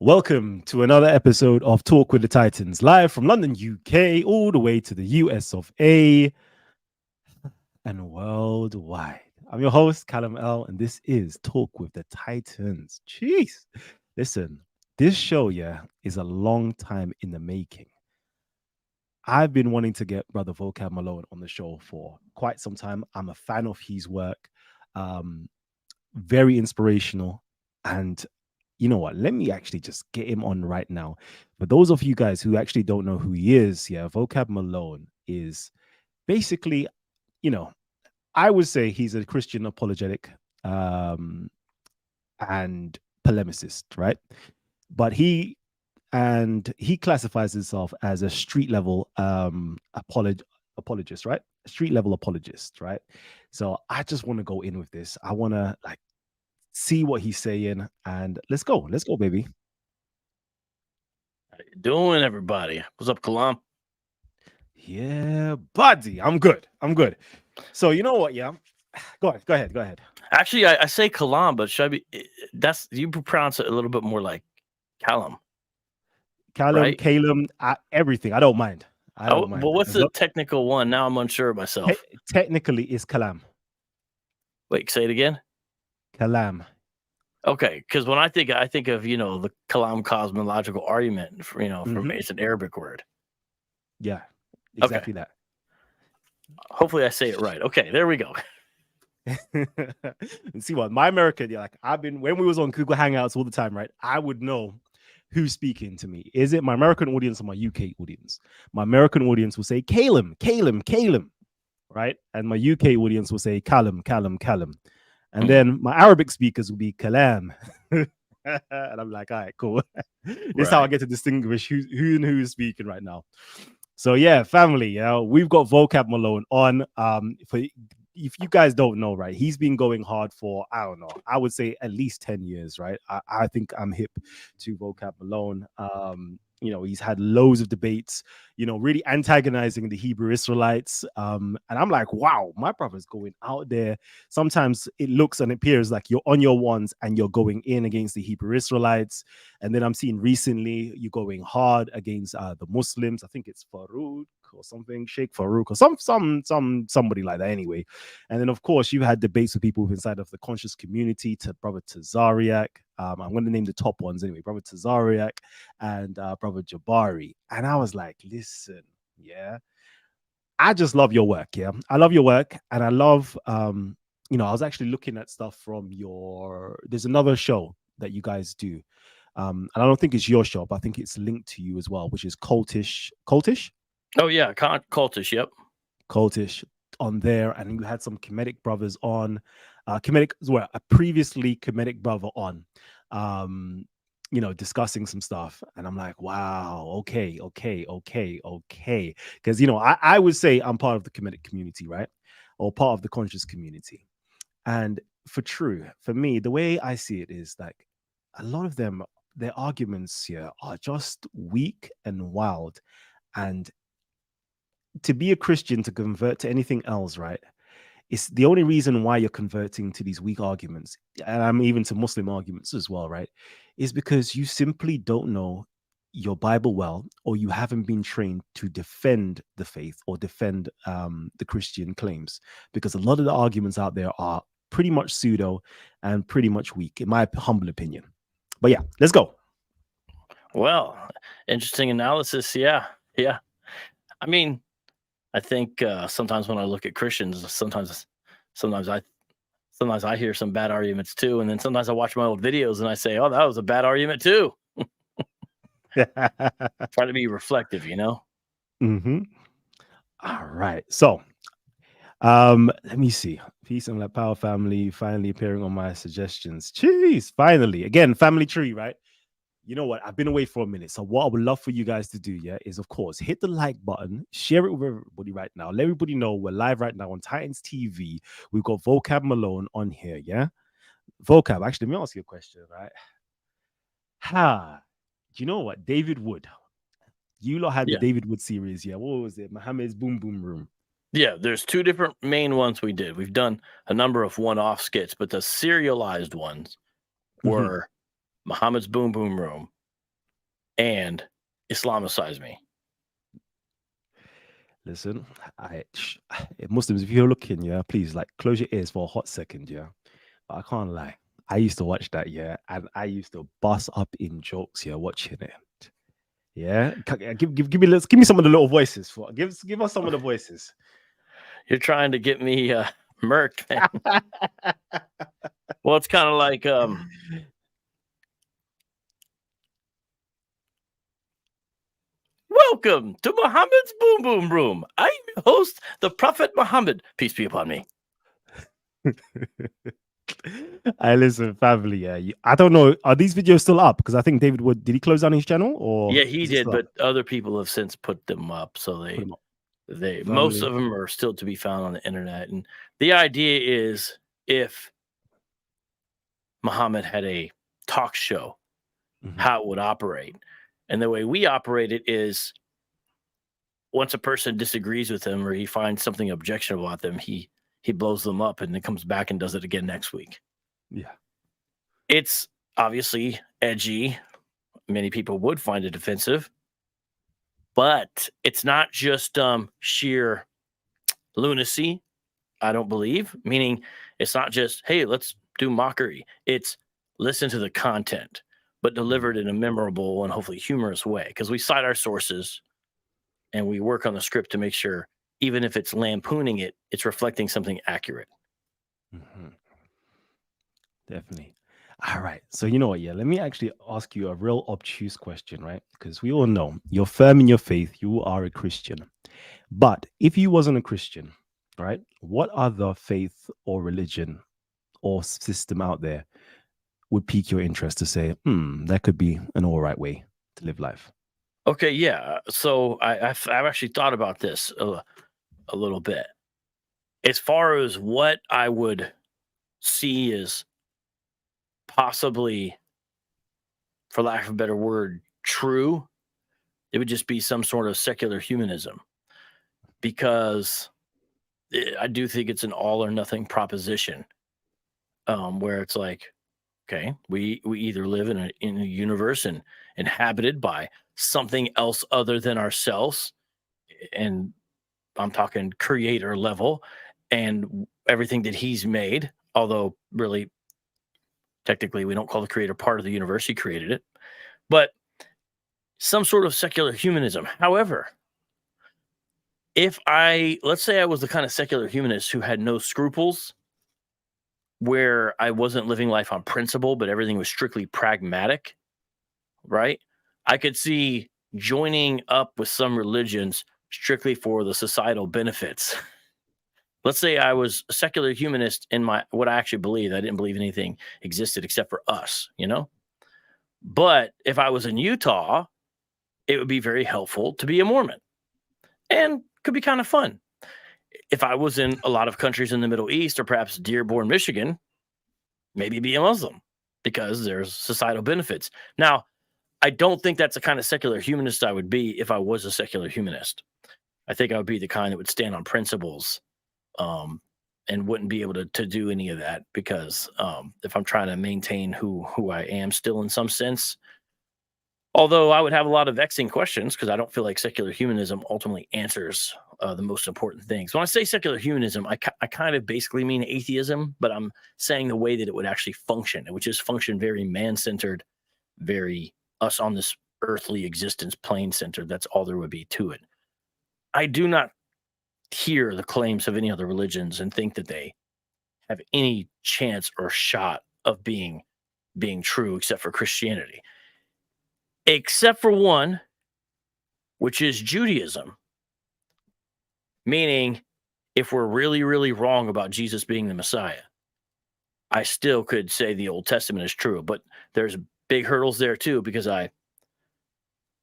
Welcome to another episode of Talk with the Titans, live from London, UK, all the way to the US of A and worldwide. I'm your host, Callum L, and this is Talk with the Titans. Jeez. Listen, this show, is a long time in the making. I've been wanting to get Brother Vocab Malone on the show for quite some time. I'm a fan of his work, very inspirational. And you know what? Let me actually just get him on right now. For those of you guys who actually don't know who he is, Vocab Malone is basically, I would say he's a Christian apologetic and polemicist, right? But he classifies himself as a street level apologist, right? Street level apologist, right? So I just want to go in with this. I want to see what he's saying, and let's go, baby. How you doing, everybody? What's up, Kalam? Yeah, buddy, I'm good. So you know what? Yeah, go ahead. Actually, I say Kalam, but should I be? That's you pronounce it a little bit more like Callum, right? Calum, everything. I don't mind. But what's the technical one? Now I'm unsure of myself. Technically, it's Kalam. Wait, say it again. Kalam. Okay, because when I think of the Kalam cosmological argument, from it's an Arabic word. Yeah, exactly that. Hopefully, I say it right. Okay, there we go. And see what my American, when we was on Google Hangouts all the time, right? I would know who's speaking to me. Is it my American audience or my UK audience? My American audience will say Calum, right? And my UK audience will say Callum. And then my Arabic speakers will be Kalam. And I'm like, all right, cool. This is how I get to distinguish who is speaking right now. So yeah, family, we've got Vocab Malone on. If you guys don't know, right, he's been going hard for, I don't know, I would say at least 10 years, right? I think I'm hip to Vocab Malone. He's had loads of debates, really antagonizing the Hebrew Israelites. And I'm like, wow, my brother's going out there. Sometimes it looks and appears like you're on your ones and you're going in against the Hebrew Israelites. And then I'm seeing recently you going hard against the Muslims. I think it's Farouk or something, Sheikh Farouk or somebody like that anyway. And then of course you had debates with people inside of the conscious community, to brother Tazaryach. I'm going to name the top ones anyway, brother Tazaryach and brother Jabari. And I was like, listen, I just love your work. I love your work. And I love I was actually looking at stuff from there's another show that you guys do. And I don't think it's your show, but I think it's linked to you as well, which is Cultish. Oh yeah, Cultish. Yep, Cultish on there, and you had some Kemetic brothers on. A previously Kemetic brother on, discussing some stuff, and I'm like, wow, okay, because I would say I'm part of the Kemetic community, right, or part of the conscious community, and for me, the way I see it is like a lot of them, their arguments here are just weak and wild, and to be a Christian, to convert to anything else, right? It's the only reason why you're converting to these weak arguments, and I'm even to Muslim arguments as well, right? Is because you simply don't know your Bible well, or you haven't been trained to defend the faith or defend the Christian claims. Because a lot of the arguments out there are pretty much pseudo and pretty much weak, in my humble opinion. But yeah, let's go. Well, interesting analysis. Yeah. I mean, I think sometimes when I look at Christians, sometimes I hear some bad arguments too, and then sometimes I watch my old videos and I say, "Oh, that was a bad argument too." Try to be reflective, Mm-hmm. All right, so let me see. Peace and Black Power family finally appearing on my suggestions. Jeez, finally, again, family tree, right? You know what? I've been away for a minute. So what I would love for you guys to do, is of course, hit the like button, share it with everybody right now. Let everybody know we're live right now on Titans TV. We've got Vocab Malone on here, yeah? Vocab, actually, let me ask you a question, right? Do you know what? David Wood. You lot had the David Wood series, yeah? What was it? Muhammad's Boom Boom Room. Yeah, there's two different main ones we did. We've done a number of one-off skits, but the serialized ones were Muhammad's Boom Boom Room and Islamicize me. Listen, Muslims, if you're looking, yeah, please like close your ears for a hot second, yeah. But I can't lie. I used to watch that, yeah, and I used to bust up in jokes, yeah, watching it. Yeah, give me some of the little voices for give us some of the voices. You're trying to get me murked, man. Well, it's kind of like welcome to Muhammad's Boom Boom Room. I'm your host, the Prophet Muhammad. Peace be upon me. I listen, family. Yeah, I don't know. Are these videos still up? Because I think David Wood did he close down his channel or yeah, he is it did, still but up? other people have since put them up. So Put 'em up. most Family. of them are still to be found on the internet. And the idea is if Muhammad had a talk show, Mhm. how it would operate. And the way we operate it is once a person disagrees with him or he finds something objectionable about them, he blows them up and then comes back and does it again next week. Yeah. It's obviously edgy. Many people would find it offensive, but it's not just sheer lunacy, I don't believe. Meaning it's not just, hey, let's do mockery. It's listen to the content, but delivered in a memorable and hopefully humorous way. Because we cite our sources and we work on the script to make sure, even if it's lampooning it, it's reflecting something accurate. Mhm. Definitely. All right. So you know what? Yeah, let me actually ask you a real obtuse question, right? Because we all know you're firm in your faith. You are a Christian. But if you wasn't a Christian, right? What other faith or religion or system out there would pique your interest to say, that could be an all right way to live life? Okay, yeah. So I've actually thought about this a little bit. As far as what I would see as possibly, for lack of a better word, true, it would just be some sort of secular humanism. Because I do think it's an all or nothing proposition, where it's like, okay, we either live in a universe and inhabited by something else other than ourselves, and I'm talking creator level, and everything that he's made. Although, really, technically, we don't call the creator part of the universe; he created it. But some sort of secular humanism. However, let's say I was the kind of secular humanist who had no scruples, where I wasn't living life on principle, but everything was strictly pragmatic, right? I could see joining up with some religions strictly for the societal benefits. Let's say I was a secular humanist in what I actually believed. I didn't believe anything existed except for us, you know? But if I was in Utah, it would be very helpful to be a Mormon and could be kind of fun. If I was in a lot of countries in the Middle East or perhaps Dearborn, Michigan, maybe be a Muslim because there's societal benefits. Now, I don't think that's the kind of secular humanist I would be if I was a secular humanist. I think I would be the kind that would stand on principles, and wouldn't be able to do any of that because if I'm trying to maintain who I am still in some sense, although I would have a lot of vexing questions because I don't feel like secular humanism ultimately answers the most important things. When I say secular humanism, I kind of basically mean atheism, but I'm saying the way that it would actually function. It would just function very man-centered, very us on this earthly existence plane centered. That's all there would be to it. I do not hear the claims of any other religions and think that they have any chance or shot of being true except for Christianity. Except for one, which is Judaism. Meaning, if we're really, really wrong about Jesus being the Messiah, I still could say the Old Testament is true, but there's big hurdles there too, because I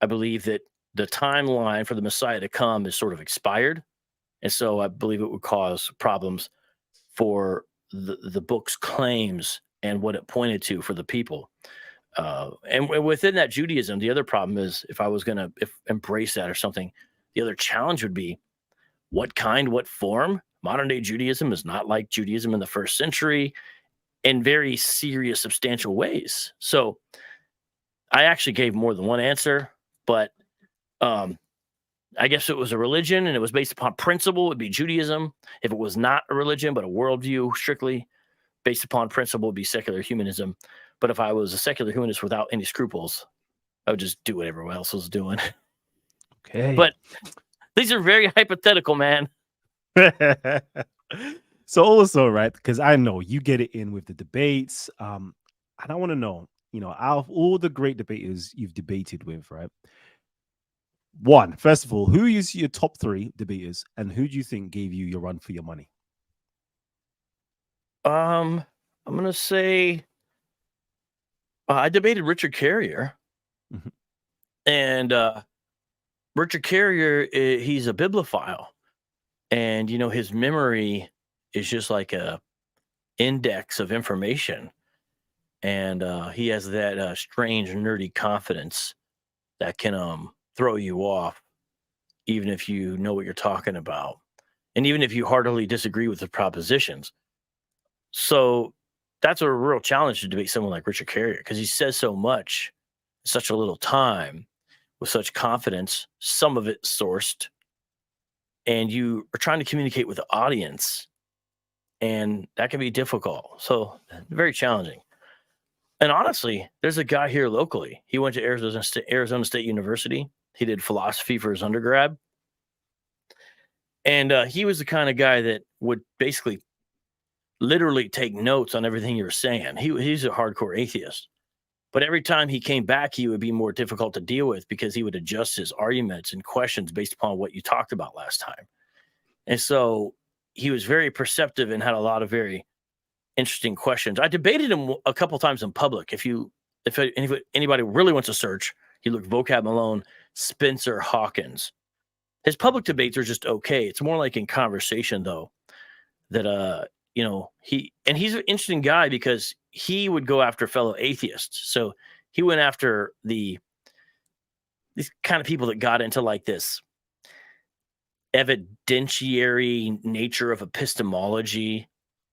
believe that the timeline for the Messiah to come is sort of expired. And so I believe it would cause problems for the book's claims and what it pointed to for the people. And within that Judaism, the other problem is if I was going to embrace that or something, the other challenge would be what kind, what form. Modern day Judaism is not like Judaism in the first century in very serious, substantial ways. So I actually gave more than one answer, but I guess it was a religion and it was based upon principle, it would be Judaism. If it was not a religion, but a worldview strictly based upon principle, would be secular humanism. But if I was a secular humanist without any scruples, I would just do what everyone else was doing. Okay. But these are very hypothetical, man. So also, right, because I know you get it in with the debates. And I want to know, out of all the great debaters you've debated with, right? First of all, who is your top 3 debaters, and who do you think gave you your run for your money? I'm gonna say I debated Richard Carrier, Mhm. and Richard Carrier, he's a bibliophile, and his memory is just like a index of information, and he has that strange nerdy confidence that can throw you off, even if you know what you're talking about, and even if you heartily disagree with the propositions. So that's a real challenge to debate someone like Richard Carrier because he says so much in such a little time with such confidence, some of it sourced, and you are trying to communicate with the audience, and that can be difficult. So very challenging. And honestly, there's a guy here locally. He went to Arizona State University. He did philosophy for his undergrad. And he was the kind of guy that would basically literally take notes on everything you were saying. He's a hardcore atheist. But every time he came back, he would be more difficult to deal with because he would adjust his arguments and questions based upon what you talked about last time. And so he was very perceptive and had a lot of very interesting questions. I debated him a couple times in public. If anybody really wants to search, you look Vocab Malone, Spencer Hawkins. His public debates are just okay. It's more like in conversation though, that he's an interesting guy because he would go after fellow atheists. So he went after these kind of people that got into like this evidentiary nature of epistemology,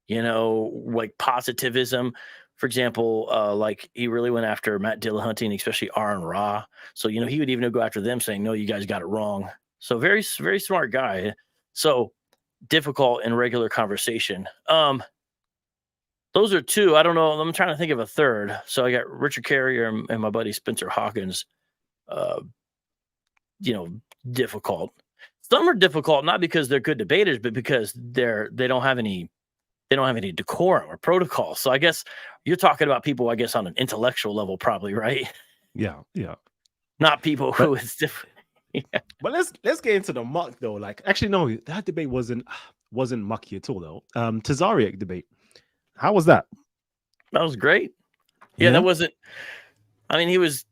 like positivism. For example, like he really went after Matt Dillahunty, especially Aaron Ra. So, he would even go after them saying, no, you guys got it wrong. So very, very smart guy. So difficult in regular conversation. Those are 2. I don't know. I'm trying to think of a third. So I got Richard Carrier and my buddy Spencer Hawkins. Difficult. Some are difficult not because they're good debaters, but because they don't have any decorum or protocol. So I guess you're talking about people, I guess, on an intellectual level, probably, right? Yeah. Not people who is different. Yeah. But let's get into the muck though. Like, actually, no, that debate wasn't mucky at all though. Tazaryach debate. How was that? That was great. Yeah, that wasn't. I mean, he was.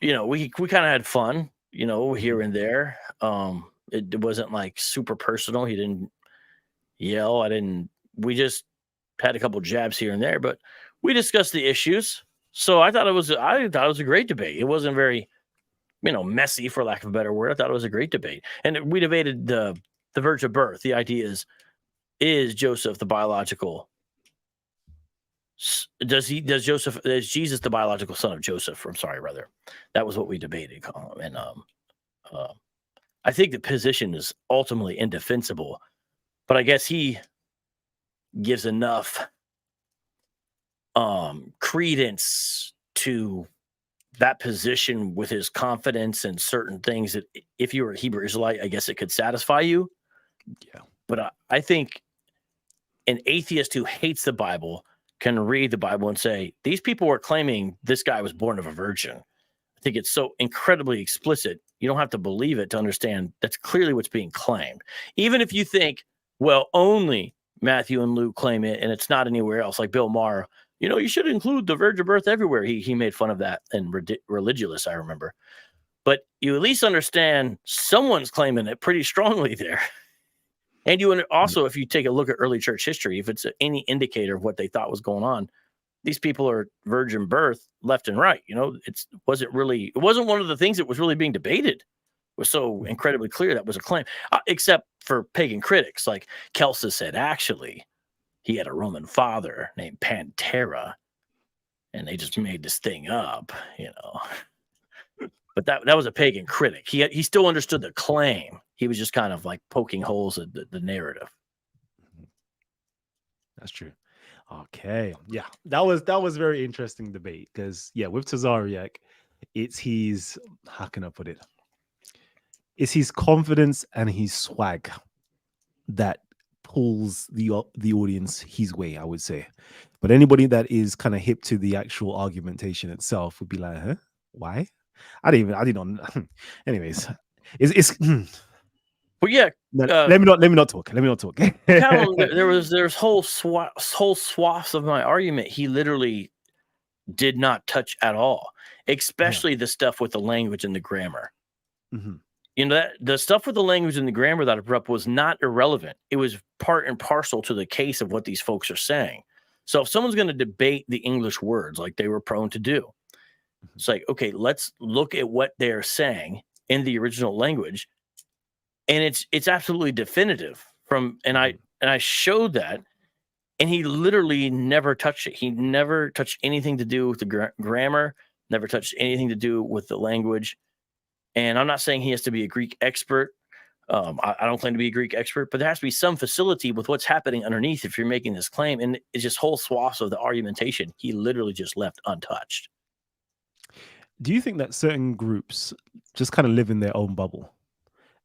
We kind of had fun. Here and there. It wasn't like super personal. He didn't yell. We just had a couple jabs here and there, but we discussed the issues. So I thought it was a great debate. It wasn't very, messy, for lack of a better word. I thought it was a great debate. And we debated the virgin of birth. The idea is Joseph the biological? Is Jesus the biological son of Joseph? I'm sorry, rather. That was what we debated, Colin. And I think the position is ultimately indefensible, but I guess he gives enough credence to that position with his confidence and certain things that if you were a Hebrew Israelite, I guess it could satisfy you. Yeah. But I think an atheist who hates the Bible can read the Bible and say, these people are claiming this guy was born of a virgin. I think it's so incredibly explicit. You don't have to believe it to understand that's clearly what's being claimed. Even if you think, well, only Matthew and Luke claim it and it's not anywhere else, like Bill Maher, you should include the virgin birth everywhere. He made fun of that and Religulous, I remember. But you at least understand someone's claiming it pretty strongly there. And you also, if you take a look at early church history, if it's any indicator of what they thought was going on, these people are virgin birth left and right. It wasn't one of the things that was really being debated. It was so incredibly clear that was a claim, except for pagan critics. Like Kelsa said, actually, he had a Roman father named Pantera. and they just made this thing up, But that was a pagan critic. He still understood the claim. He was just kind of like poking holes in the narrative. That's true. Okay, yeah, that was very interesting debate because with Tazaryach, it's his, how can I put it? It's his confidence and his swag that pulls the audience his way, I would say. But anybody that is kind of hip to the actual argumentation itself would be like, huh? Why? I didn't. Anyways, it's. But yeah, let me not talk. Callum, there's whole swaths of my argument he literally did not touch at all, especially the stuff with the language and the grammar. That the stuff with the language and the grammar that I brought up was not irrelevant. It was part and parcel to the case of what these folks are saying. So if someone's going to debate the English words like they were prone to do, it's like, okay, let's look at what they're saying in the original language. And it's absolutely definitive and I showed that, and he literally never touched it. He never touched anything to do with the grammar, never touched anything to do with the language. And I'm not saying he has to be a Greek expert. I don't claim to be a Greek expert, but there has to be some facility with what's happening underneath if you're making this claim. And it's just whole swaths of the argumentation he literally just left untouched. Do you think that certain groups just kind of live in their own bubble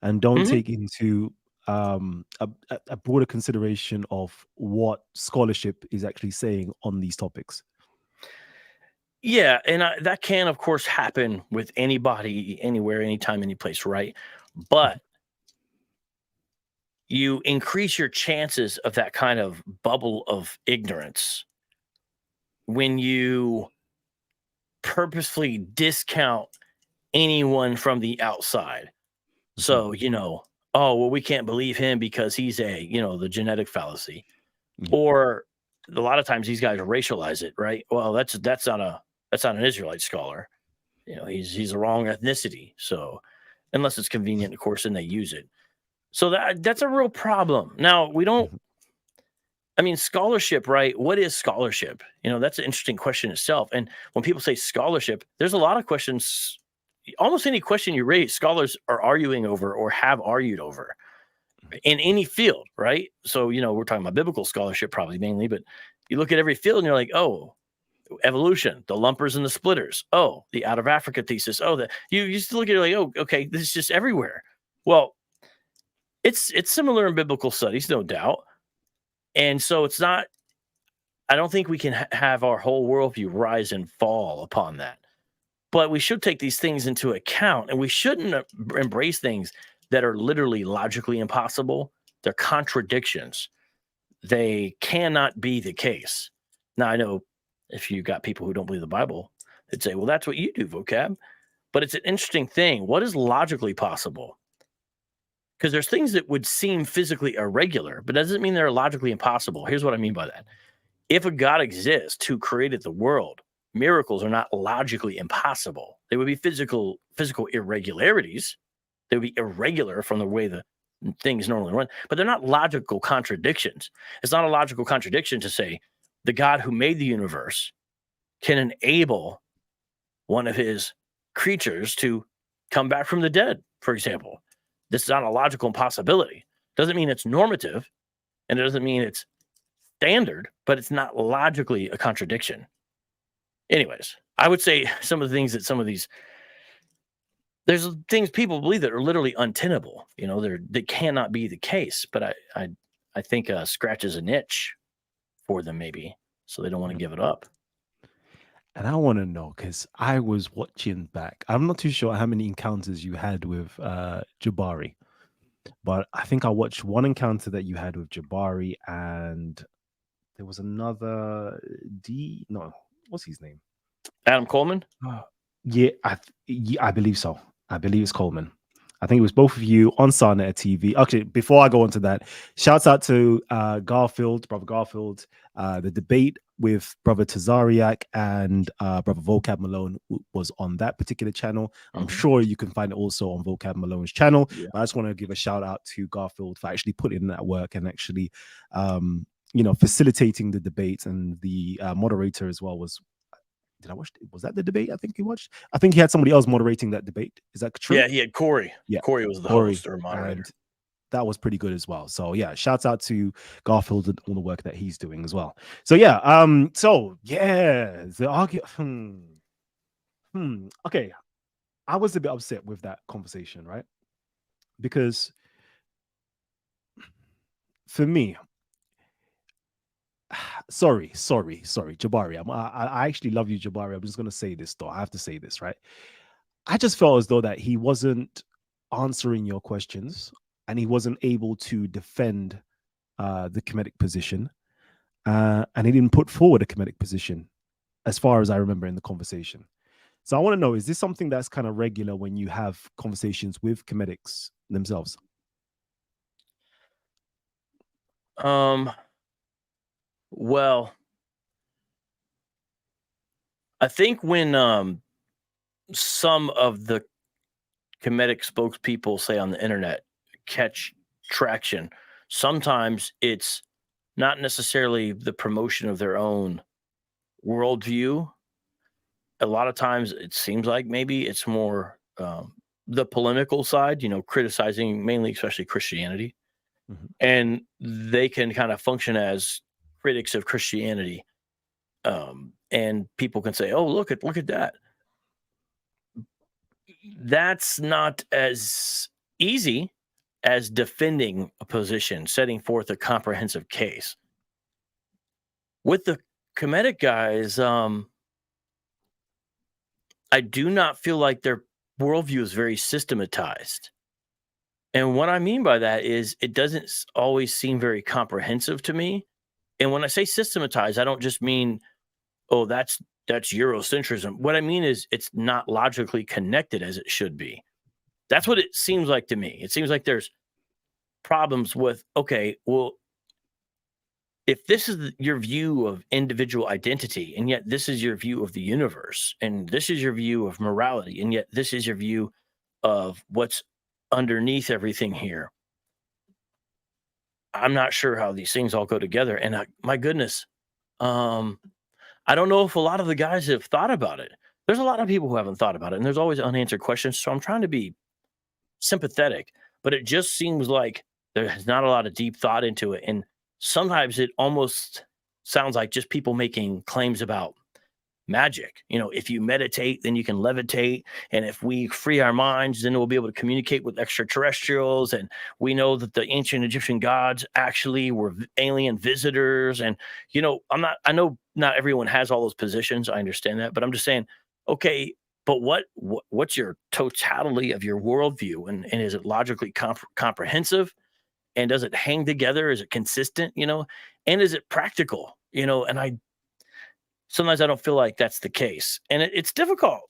and don't take into a broader consideration of what scholarship is actually saying on these topics? Yeah, and that can, of course, happen with anybody, anywhere, anytime, any place, right? But you increase your chances of that kind of bubble of ignorance when you purposefully discount anyone from the outside. So, oh, well, we can't believe him because he's the genetic fallacy. Or a lot of times these guys racialize it, right? Well, that's not an Israelite scholar. He's the wrong ethnicity. So unless it's convenient, of course, and they use it. So that's a real problem. Now, we don't, scholarship, right? What is scholarship? That's an interesting question itself. And when people say scholarship, there's a lot of questions. Almost any question you raise, scholars are arguing over or have argued over in any field, right? So, we're talking about biblical scholarship probably mainly, but you look at every field and you're like, oh, evolution, the lumpers and the splitters. Oh, the out of Africa thesis. Oh, you used to look at it like, oh, okay, this is just everywhere. Well, it's similar in biblical studies, no doubt. And so it's not, I don't think we can have our whole worldview rise and fall upon that. But we should take these things into account, and we shouldn't embrace things that are literally logically impossible. They're contradictions. They cannot be the case. Now, I know if you got people who don't believe the Bible, they'd say, well, that's what you do, Vocab. But it's an interesting thing. What is logically possible? Because there's things that would seem physically irregular, but doesn't mean they're logically impossible. Here's what I mean by that. If a God exists who created the world, miracles are not logically impossible. They would be physical irregularities. They would be irregular from the way the things normally run, but they're not logical contradictions. It's not a logical contradiction to say the God who made the universe can enable one of his creatures to come back from the dead, for example. This is not a logical impossibility. Doesn't mean it's normative, and it doesn't mean it's standard, but it's not logically a contradiction. Anyways, I would say some of the things that there's things people believe that are literally untenable. They cannot be the case, but I think scratches an itch for them maybe, so they don't want to give it up. And I want to know, because I was watching back. I'm not too sure how many encounters you had with Jabari, but I think I watched one encounter that you had with Jabari, and there was another what's his name? Adam Coleman? Yeah, I believe so. I believe it's Coleman. I think it was both of you on Sarnet TV. Actually, before I go on to that, shouts out to brother Garfield. The debate with brother Tazaryach and brother Vocab Malone was on that particular channel. I'm sure you can find it also on Vocab Malone's channel. Yeah. But I just want to give a shout out to Garfield for actually putting in that work and actually, facilitating the debate, and the moderator as well was did I watch? Was that the debate? I think he watched. I think he had somebody else moderating that debate. Is that true? Yeah, he had Corey. Yeah, Corey was the Corey, host or moderator. and that was pretty good as well. So yeah, shouts out to Garfield and all the work that he's doing as well. So yeah, the argument. Okay, I was a bit upset with that conversation, right? Because for me, sorry, Jabari. I actually love you, Jabari. I'm just gonna say this though. I have to say this, right? I just felt as though that he wasn't answering your questions and he wasn't able to defend the Kemetic position, and he didn't put forward a Kemetic position, as far as I remember in the conversation. So I want to know: is this something that's kind of regular when you have conversations with Kemetics themselves? Well, I think when some of the Kemetic spokespeople say on the internet catch traction, sometimes it's not necessarily the promotion of their own worldview. A lot of times it seems like maybe it's more the polemical side, criticizing mainly, especially Christianity. Mhm. And they can kind of function as critics of Christianity. And people can say, "Oh, look at that." That's not as easy as defending a position, setting forth a comprehensive case. With the Kemetic guys, I do not feel like their worldview is very systematized. And what I mean by that is it doesn't always seem very comprehensive to me. And when I say systematized, I don't just mean, oh, that's Eurocentrism. What I mean is it's not logically connected as it should be. That's what it seems like to me. It seems like there's problems with, okay, well, if this is your view of individual identity, and yet this is your view of the universe, and this is your view of morality, and yet this is your view of what's underneath everything here, I'm not sure how these things all go together. And my goodness, I don't know if a lot of the guys have thought about it. There's a lot of people who haven't thought about it, and there's always unanswered questions. So I'm trying to be sympathetic, but it just seems like there's not a lot of deep thought into it. And sometimes it almost sounds like just people making claims about magic. If you meditate, then you can levitate. And if we free our minds, then we'll be able to communicate with extraterrestrials. And we know that the ancient Egyptian gods actually were alien visitors. And, I know not everyone has all those positions. I understand that, but I'm just saying, okay, but what's your totality of your worldview? And is it logically comprehensive? And does it hang together? Is it consistent? And is it practical? And sometimes I don't feel like that's the case. And it's difficult,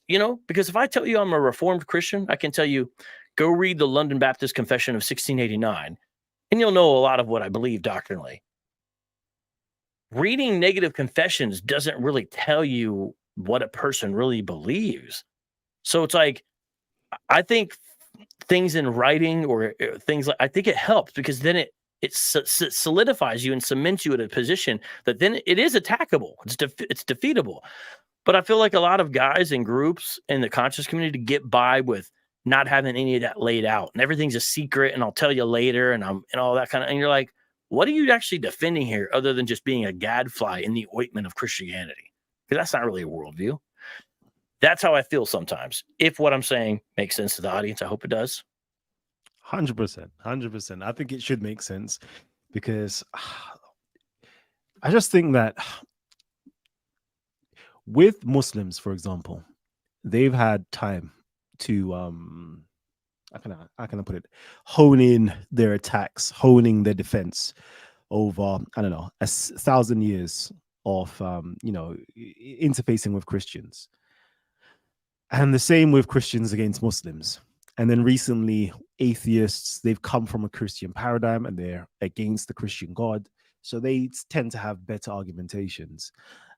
because if I tell you I'm a Reformed Christian, I can tell you, go read the London Baptist Confession of 1689, and you'll know a lot of what I believe doctrinally. Reading negative confessions doesn't really tell you what a person really believes. So it's like, I think things in writing or things like, I think it helps because then it solidifies you and cements you in a position that then it is attackable. It's defeatable. But I feel like a lot of guys and groups in the conscious community get by with not having any of that laid out, and everything's a secret, and I'll tell you later, and all that kind of. And you're like, what are you actually defending here, other than just being a gadfly in the ointment of Christianity? Because that's not really a worldview. That's how I feel sometimes. If what I'm saying makes sense to the audience, I hope it does. 100%. I think it should make sense because I just think that with Muslims, for example, they've had time to how can I put it, hone in their attacks, honing their defense over, I don't know, 1,000 years of interfacing with Christians. And the same with Christians against Muslims. And then recently, atheists, they've come from a Christian paradigm and they're against the Christian God. So they tend to have better argumentations.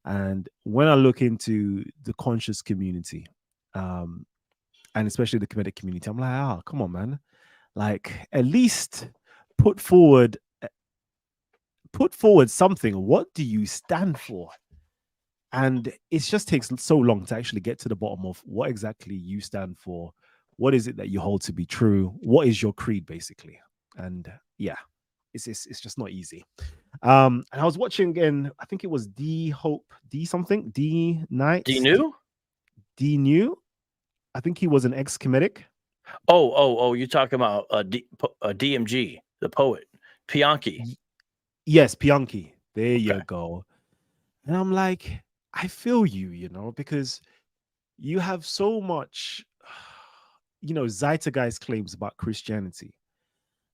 And when I look into the conscious community, and especially the Kemetic community, I'm like, come on, man. Like, at least put forward something. What do you stand for? And it just takes so long to actually get to the bottom of what exactly you stand for. What is it that you hold to be true? What is your creed, basically? And yeah, it's just not easy. And I was watching again, I think it was D Hope, D something, D Do you Nights, knew? D New. I think he was an ex-Kemitic. Oh, you're talking about DMG, the poet, Pianki. Yes, Pianki. There Okay. you go. And I'm like, I feel you, because you have so much, zeitgeist claims about Christianity.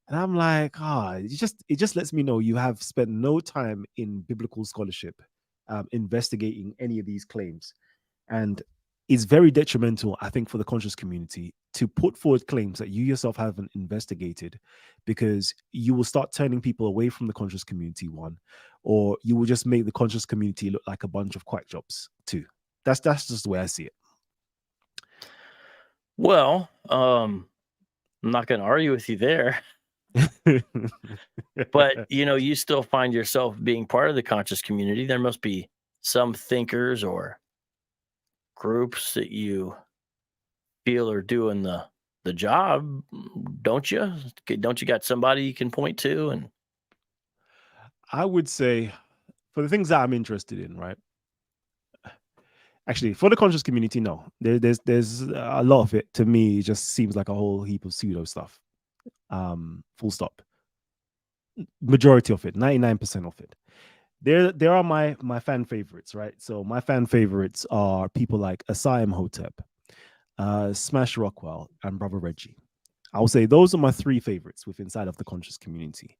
And I'm like, it just lets me know you have spent no time in biblical scholarship, investigating any of these claims. And it's very detrimental, I think, for the conscious community to put forward claims that you yourself haven't investigated, because you will start turning people away from the conscious community, one, or you will just make the conscious community look like a bunch of quack jobs, two. That's just the way I see Well, I'm not going to argue with you there, it. but you still find yourself being part of the conscious community. There must be some thinkers or groups that you feel are doing the job, don't you? Don't you got somebody you can point to? And I would say, for the things that I'm interested in, right? Actually, for the conscious community, no. There's a lot of it. To me, it just seems like a whole heap of pseudo stuff. Full stop. Majority of it, 99% of it. There are my fan favorites, right? So my fan favorites are people like Asai Hotep, Smash Rockwell, and Brother Reggie. I will say those are my three favorites within inside of the conscious community.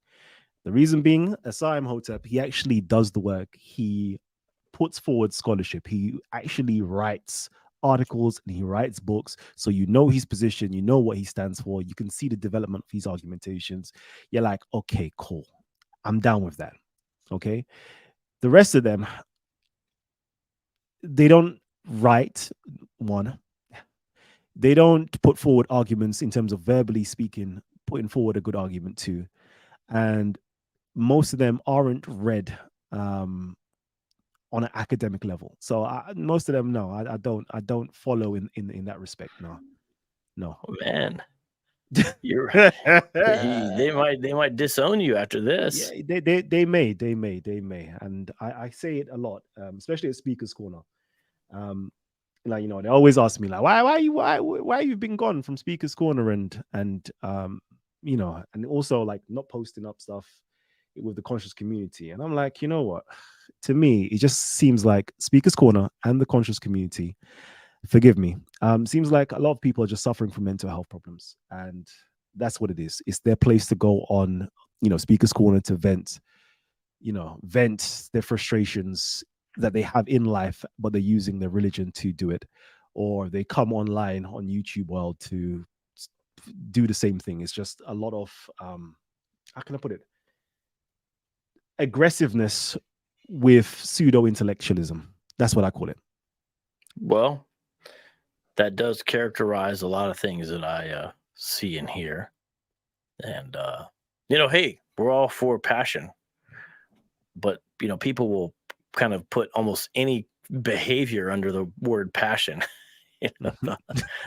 The reason being, Asai Hotep, he actually does the work. He puts forward scholarship. He actually writes articles and he writes books. So you know his position, you know what he stands for. You can see the development of his argumentations. You're like, okay, cool. I'm down with that. Okay. The rest of them, they don't write, one. They don't put forward arguments in terms of verbally speaking, putting forward a good argument, too. And most of them aren't read on an academic level. So most of them, no, I don't follow in that respect. No. oh, man, they might disown you after this. Yeah, they may, and I say it a lot, especially at Speaker's Corner. Like, they always ask me, like, why you've been gone from Speaker's Corner, and and also like not posting up stuff with the conscious community. And I'm like, you know what? To me, it just seems like Speaker's Corner and the conscious community, forgive me, seems like a lot of people are just suffering from mental health problems, and that's what it is. It's their place to go on, Speaker's Corner to vent their frustrations that they have in life, but they're using their religion to do it, or they come online on YouTube world to do the same thing. It's just a lot of how can I put it? Aggressiveness with pseudo intellectualism. That's what I call it. Well, that does characterize a lot of things that I see and hear. And hey, we're all for passion, but people will kind of put almost any behavior under the word passion. You don't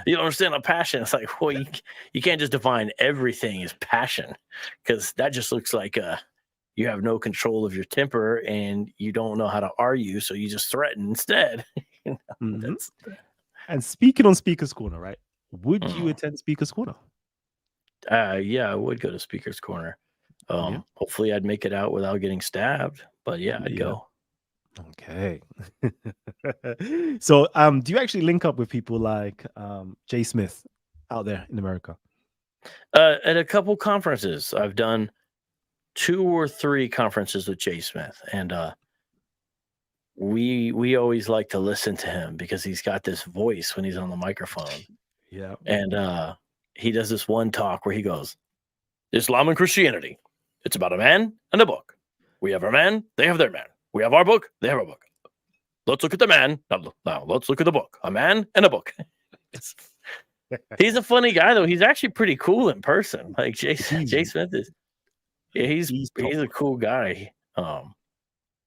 understand a passion. It's like, well, you can't just define everything as passion, because that just looks like you have no control of your temper and you don't know how to argue, so you just threaten instead. And speaking on Speaker's Corner, right? Would you attend Speaker's Corner? Yeah, I would go to Speaker's Corner. Hopefully I'd make it out without getting stabbed, but yeah, I'd go. Okay. So do you actually link up with people like Jay Smith out there in America? At a couple conferences. I've done 2 or 3 conferences with Jay Smith, and we always like to listen to him because he's got this voice when he's on the microphone. Yeah. And he does this one talk where he goes, Islam and Christianity, it's about a man and a book. We have our man, they have their man. We have our book, they have our book. Let's look at the man. Now let's look at the book. A man and a book. He's a funny guy, though. He's actually pretty cool in person. Like Jay Smith is. Yeah, he's a cool guy.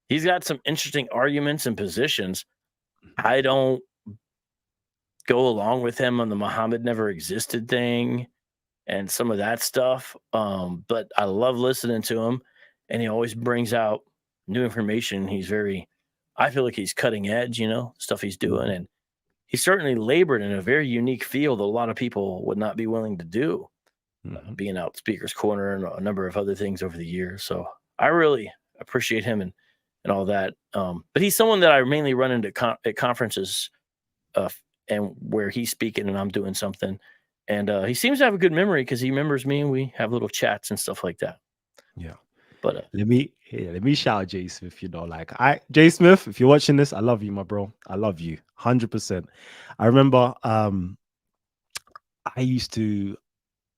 He's got some interesting arguments and positions. I don't go along with him on the Muhammad never existed thing and some of that stuff. But I love listening to him, and he always brings out new information. I feel like he's cutting edge, stuff he's doing. And he certainly labored in a very unique field that a lot of people would not be willing to do, being out Speaker's Corner and a number of other things over the years. So I really appreciate him and all that. But he's someone that I mainly run into at conferences, and where he's speaking and I'm doing something. And he seems to have a good memory because he remembers me and we have little chats and stuff like that. Yeah. But let me shout Jay Smith. Jay Smith, if you're watching this, I love you, my bro. I love you 100%. I remember I used to,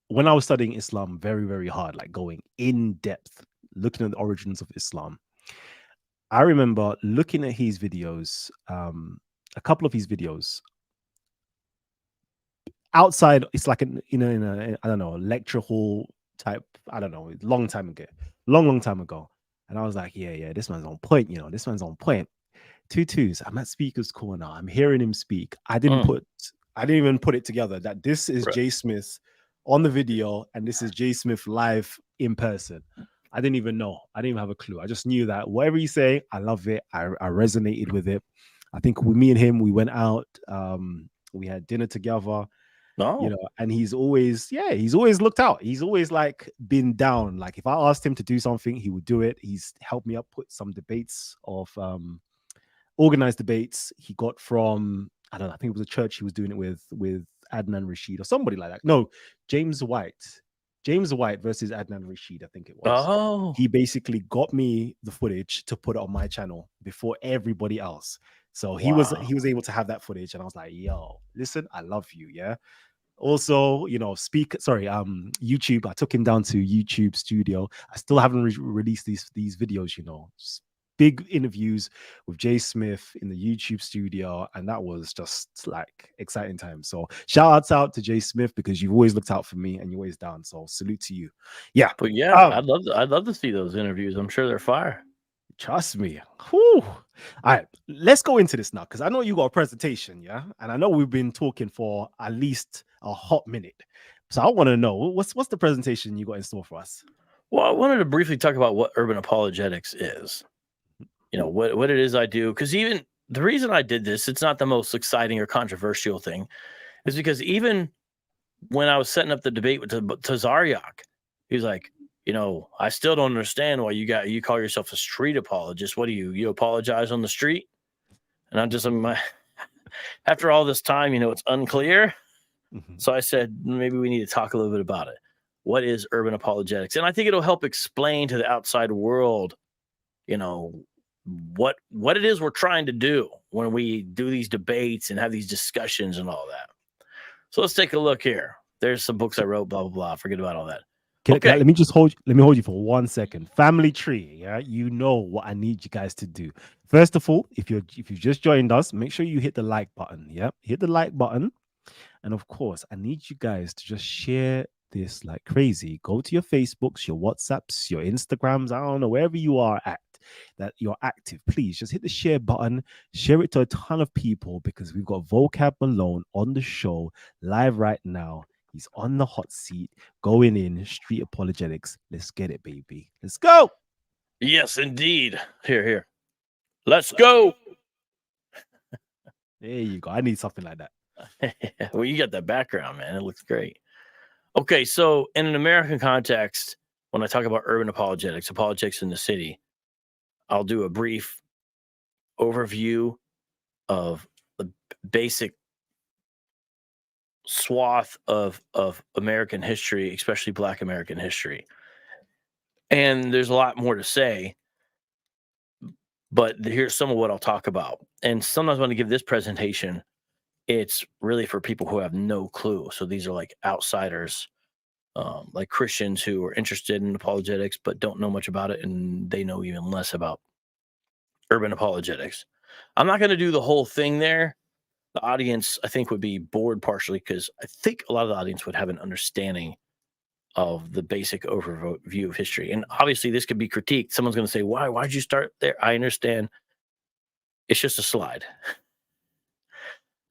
when I was studying Islam very, very hard, like going in depth, looking at the origins of Islam. I remember looking at his videos, a couple of his videos. Outside, it's like in a I don't know, lecture hall type. I don't know, long time ago. And I was like, yeah, this man's on point. This man's on point. 2-2s. I'm at Speaker's Corner. I'm hearing him speak. I didn't even put it together that this is Jay Smith on the video and this is Jay Smith live in person. I didn't even know. I didn't even have a clue. I just knew that whatever he's saying, I love it. I resonated with it. I think with me and him, we went out. We had dinner together. And he's always looked out. He's always like been down. Like if I asked him to do something, he would do it. He's helped me up put some debates of organized debates he got from, I don't know, I think it was a church he was doing it with Adnan Rashid or somebody like that. No, James White versus Adnan Rashid, I think it was. Oh, he basically got me the footage to put it on my channel before everybody else. So he was able to have that footage, and I was like, yo, listen, I love you. Yeah. Also, YouTube. I took him down to YouTube Studio. I still haven't released these videos, big interviews with Jay Smith in the YouTube Studio, and that was just like exciting time. So shout outs out to Jay Smith because you've always looked out for me and you're always down. So salute to you. Yeah. But yeah, I'd love to see those interviews. I'm sure they're fire. Trust me. Whew. All right, let's go into this now because I know you got a presentation, yeah, and I know we've been talking for at least a hot minute. So I want to know what's the presentation you got in store for us. Well, I wanted to briefly talk about what urban apologetics is. What it is I do, because even the reason I did this, it's not the most exciting or controversial thing, is because even when I was setting up the debate with Tazaryach, he was like, I still don't understand why you call yourself a street apologist. What do you apologize on the street? And I'm just after all this time, it's unclear. So I said, maybe we need to talk a little bit about it. What is urban apologetics? And I think it'll help explain to the outside world, what it is we're trying to do when we do these debates and have these discussions and all that. So let's take a look here. There's some books I wrote, blah, blah, blah. Forget about all that. Okay. Let me hold you for 1 second. Family tree, yeah. You know what I need you guys to do. First of all, if you just joined us, make sure you hit the like button. Yeah, hit the like button, and of course, I need you guys to just share this like crazy. Go to your Facebooks, your WhatsApps, your Instagrams. I don't know, wherever you are at that you're active. Please just hit the share button. Share it to a ton of people because we've got Vocab Malone on the show live right now. He's on the hot seat, going in street apologetics. Let's get it, baby. Let's go. Yes, indeed. Here. Let's go. There you go. I need something like that. Well, you got that background, man. It looks great. Okay, so in an American context, when I talk about urban apologetics in the city, I'll do a brief overview of the basic swath of American history, especially Black American history. And there's a lot more to say, but here's some of what I'll talk about. And sometimes when I give this presentation, it's really for people who have no clue. So these are like outsiders, like Christians who are interested in apologetics, but don't know much about it. And they know even less about urban apologetics. I'm not going to do the whole thing there. The audience, I think, would be bored partially because I think a lot of the audience would have an understanding of the basic overview of history. And obviously this could be critiqued. Someone's going to say, why'd you start there? I understand. It's just a slide.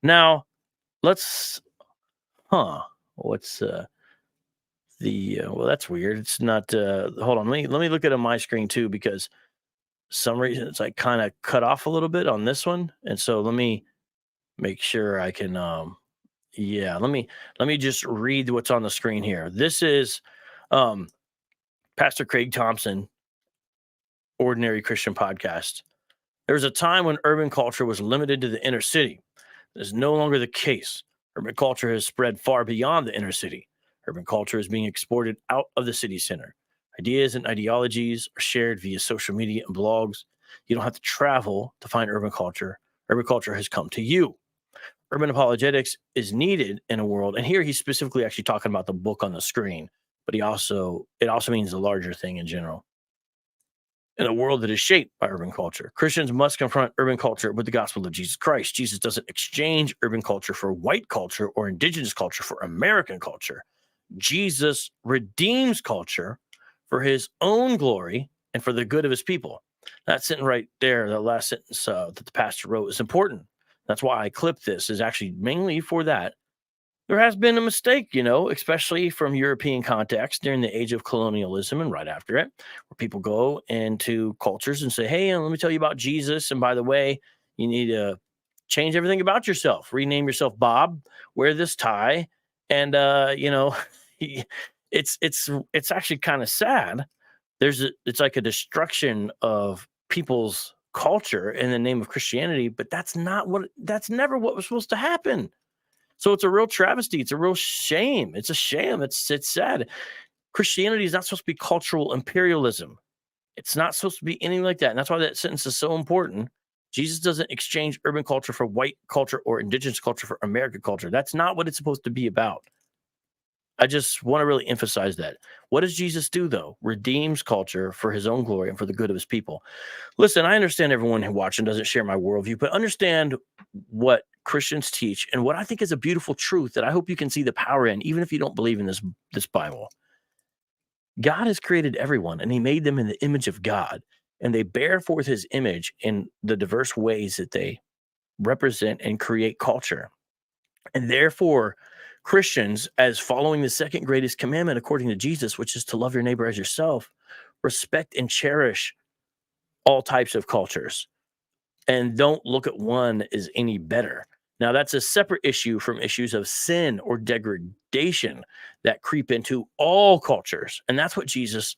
Now, let's, what's the, well, that's weird. It's not, hold on. Let me look at it on my screen too, because some reason it's like kind of cut off a little bit on this one. And so let me make sure I can, yeah, let me just read what's on the screen here. This is Pastor Craig Thompson, Ordinary Christian Podcast. There was a time when urban culture was limited to the inner city. That is no longer the case. Urban culture has spread far beyond the inner city. Urban culture is being exported out of the city center. Ideas and ideologies are shared via social media and blogs. You don't have to travel to find urban culture. Urban culture has come to you. Urban apologetics is needed in a world, and here he's specifically actually talking about the book on the screen, but it also means the larger thing in general. In a world that is shaped by urban culture, Christians must confront urban culture with the gospel of Jesus Christ. Jesus doesn't exchange urban culture for white culture or indigenous culture for American culture. Jesus redeems culture for his own glory and for the good of his people. That sentence right there, the last sentence that the pastor wrote, is important. That's why I clipped this, is actually mainly for that. There has been a mistake, especially from European context during the age of colonialism and right after it, where people go into cultures and say, hey, let me tell you about Jesus. And by the way, you need to change everything about yourself. Rename yourself Bob, wear this tie. And, it's actually kind of sad. It's like a destruction of people's culture in the name of Christianity, but that's never what was supposed to happen. So it's a real travesty. It's a real shame. It's a shame. It's sad. Christianity is not supposed to be cultural imperialism. It's not supposed to be anything like that. And that's why that sentence is so important. Jesus doesn't exchange urban culture for white culture or indigenous culture for American culture. That's not what it's supposed to be about. I just want to really emphasize that. What does Jesus do, though? Redeems culture for his own glory and for the good of his people. Listen, I understand everyone who watching doesn't share my worldview, but understand what Christians teach and what I think is a beautiful truth that I hope you can see the power in, even if you don't believe in this Bible. God has created everyone, and he made them in the image of God, and they bear forth his image in the diverse ways that they represent and create culture. And therefore, Christians, as following the second greatest commandment according to Jesus, which is to love your neighbor as yourself, respect and cherish all types of cultures and don't look at one as any better. Now, that's a separate issue from issues of sin or degradation that creep into all cultures. And that's what Jesus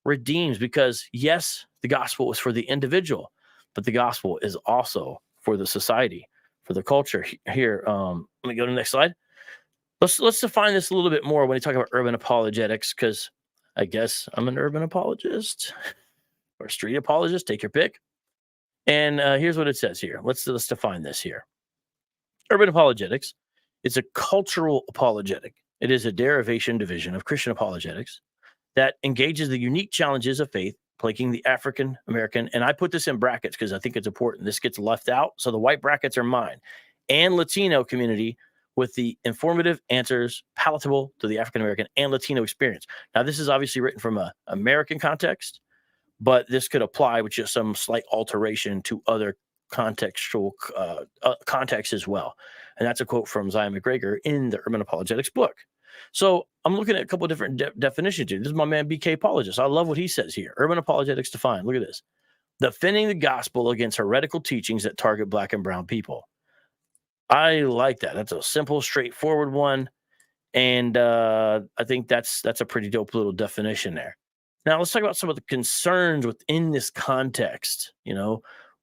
redeems, because yes, the gospel was for the individual, but the gospel is also for the society, for the culture. Here, let me go to the next slide. Let's define this a little bit more when we talk about urban apologetics, because I guess I'm an urban apologist or street apologist, take your pick. And here's what it says here. Let's define this here. Urban apologetics is a cultural apologetic. It is a division of Christian apologetics that engages the unique challenges of faith plaguing the African American, and I put this in brackets because I think it's important. This gets left out, so the white brackets are mine, and Latino community, with the informative answers palatable to the African American and Latino experience. Now, this is obviously written from an American context, but this could apply with just some slight alteration to other contextual contexts as well. And that's a quote from Zion McGregor in the Urban Apologetics book. So I'm looking at a couple of different definitions here. This is my man, BK Apologist. I love what he says here. Urban apologetics defined. Look at this. Defending the gospel against heretical teachings that target Black and brown people. I like that. That's a simple, straightforward one. And I think that's a pretty dope little definition there. Now, let's talk about some of the concerns within this context.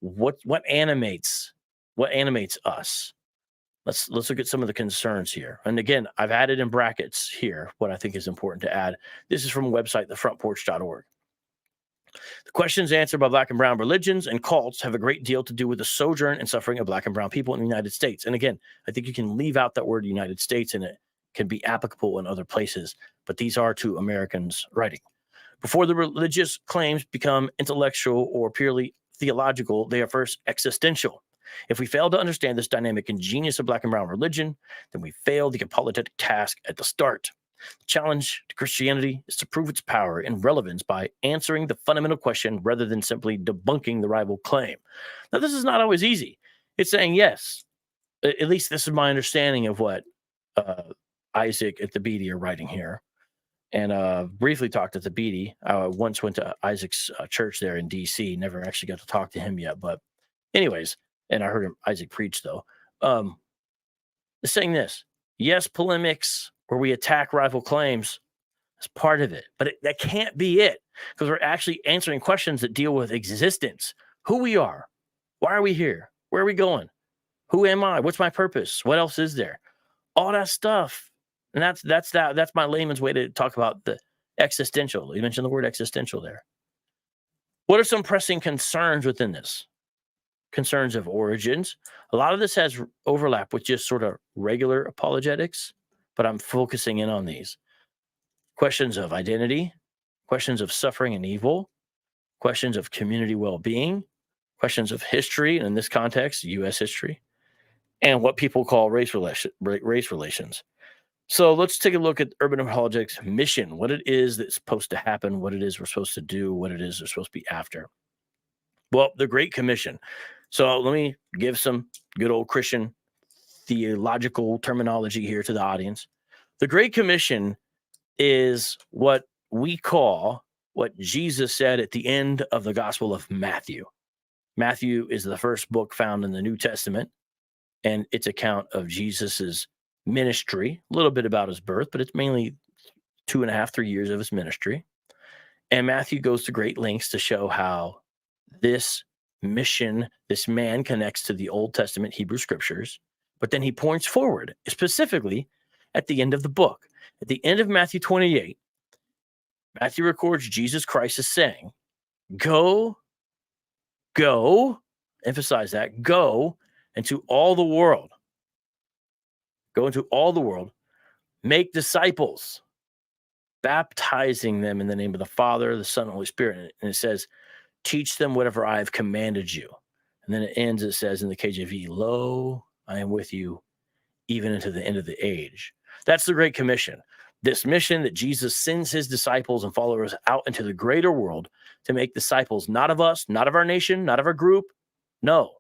What animates us? Let's look at some of the concerns here. And again, I've added in brackets here what I think is important to add. This is from a website, thefrontporch.org. The questions answered by Black and brown religions and cults have a great deal to do with the sojourn and suffering of Black and brown people in the United States. And again, I think you can leave out that word United States, and it can be applicable in other places. But these are two Americans writing. Before the religious claims become intellectual or purely theological, they are first existential. If we fail to understand this dynamic and genius of Black and brown religion, then we fail the apologetic task at the start. The challenge to Christianity is to prove its power and relevance by answering the fundamental question rather than simply debunking the rival claim. Now, this is not always easy. It's saying, yes, At least this is my understanding of what Isaac at the Beatty are writing here. And briefly talked at the Beatty. I once went to Isaac's church there in D.C. Never actually got to talk to him yet, but anyways, and I heard Isaac preach though. Saying this, yes, polemics where we attack rival claims is part of it, but that can't be it, because we're actually answering questions that deal with existence, who we are, why are we here, where are we going, who am I, what's my purpose, what else is there, all that stuff. And that's my layman's way to talk about the existential. You mentioned the word existential there. What are some pressing concerns within this? Concerns of origins. A lot of this has overlap with just sort of regular apologetics, but I'm focusing in on these. Questions of identity, questions of suffering and evil, questions of community well-being, questions of history, and in this context, U.S. history, and what people call race relations. So let's take a look at urban apologetics mission, what it is that's supposed to happen, what it is we're supposed to do, what it is we're supposed to be after. Well, the Great Commission. So let me give some good old Christian theological terminology here to the audience. The Great Commission is what we call what Jesus said at the end of the Gospel of Matthew. Matthew is the first book found in the New Testament, and its account of Jesus's ministry, a little bit about his birth, but it's mainly 2.5, 3 years of his ministry. And Matthew goes to great lengths to show how this mission, this man connects to the Old Testament Hebrew scriptures, but then he points forward, specifically at the end of the book. At the end of Matthew 28, Matthew records Jesus Christ as saying, go, emphasize that, go into all the world. Go into all the world, make disciples, baptizing them in the name of the Father, the Son, and the Holy Spirit. And it says, teach them whatever I have commanded you. And then it ends, it says in the KJV, lo, I am with you even into the end of the age. That's the Great Commission. This mission that Jesus sends his disciples and followers out into the greater world to make disciples, not of us, not of our nation, not of our group, no,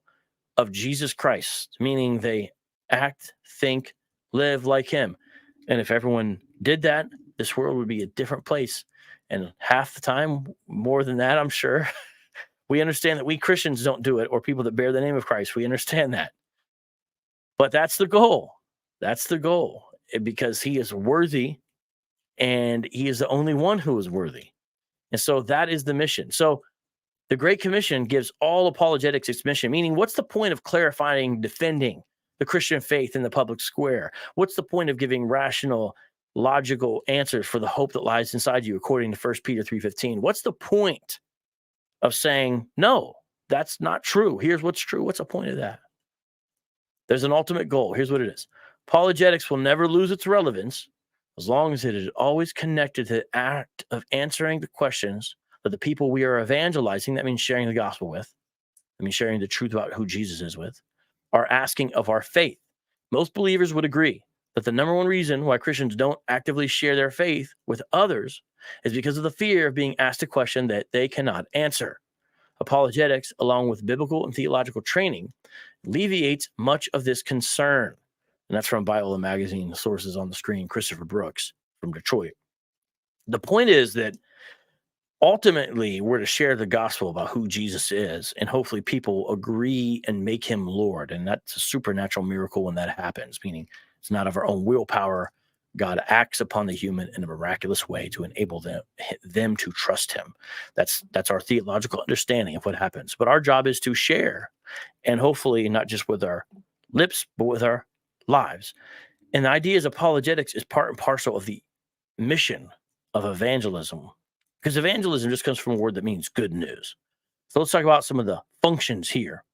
of Jesus Christ, meaning they act, think, live like him. And if everyone did that, this world would be a different place. And half the time, more than that, I'm sure, we understand that we Christians don't do it, or people that bear the name of Christ. We understand that. But that's the goal. That's the goal, because he is worthy, and he is the only one who is worthy. And so that is the mission. So the Great Commission gives all apologetics its mission, meaning what's the point of clarifying, defending the Christian faith in the public square? What's the point of giving rational, logical answers for the hope that lies inside you, according to 1 Peter 3:15? What's the point of saying, no, that's not true? Here's what's true. What's the point of that? There's an ultimate goal. Here's what it is. Apologetics will never lose its relevance as long as it is always connected to the act of answering the questions that the people we are evangelizing, that means sharing the gospel with, that means sharing the truth about who Jesus is with, are asking of our faith. Most believers would agree that the number one reason why Christians don't actively share their faith with others is because of the fear of being asked a question that they cannot answer. Apologetics, along with biblical and theological training, alleviates much of this concern. And that's from Biola Magazine, sources on the screen, Christopher Brooks from Detroit. The point is that ultimately, we're to share the gospel about who Jesus is, and hopefully people agree and make him Lord. And that's a supernatural miracle when that happens, meaning it's not of our own willpower. God acts upon the human in a miraculous way to enable them to trust him. That's our theological understanding of what happens. But our job is to share, and hopefully not just with our lips, but with our lives. And the idea is apologetics is part and parcel of the mission of evangelism, because evangelism just comes from a word that means good news. So let's talk about some of the functions here.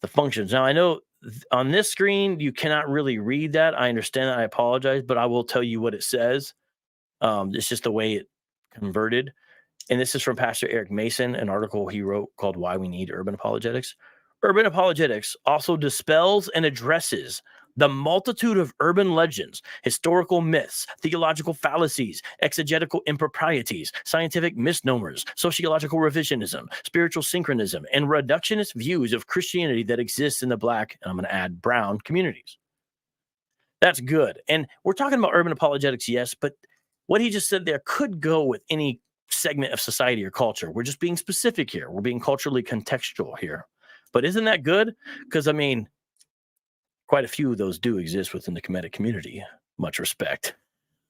The functions. Now, I know on this screen, you cannot really read that. I understand that. I apologize, but I will tell you what it says. It's just the way it converted. And this is from Pastor Eric Mason, an article he wrote called Why We Need Urban Apologetics. Urban apologetics also dispels and addresses The multitude of urban legends, historical myths, theological fallacies, exegetical improprieties, scientific misnomers, sociological revisionism, spiritual synchronism, and reductionist views of Christianity that exist in the Black, and I'm going to add brown communities. That's good. And we're talking about urban apologetics, yes, but what he just said there could go with any segment of society or culture. We're just being specific here. We're being culturally contextual here. But isn't that good? Because, I mean, quite a few of those do exist within the Kemetic community. Much respect.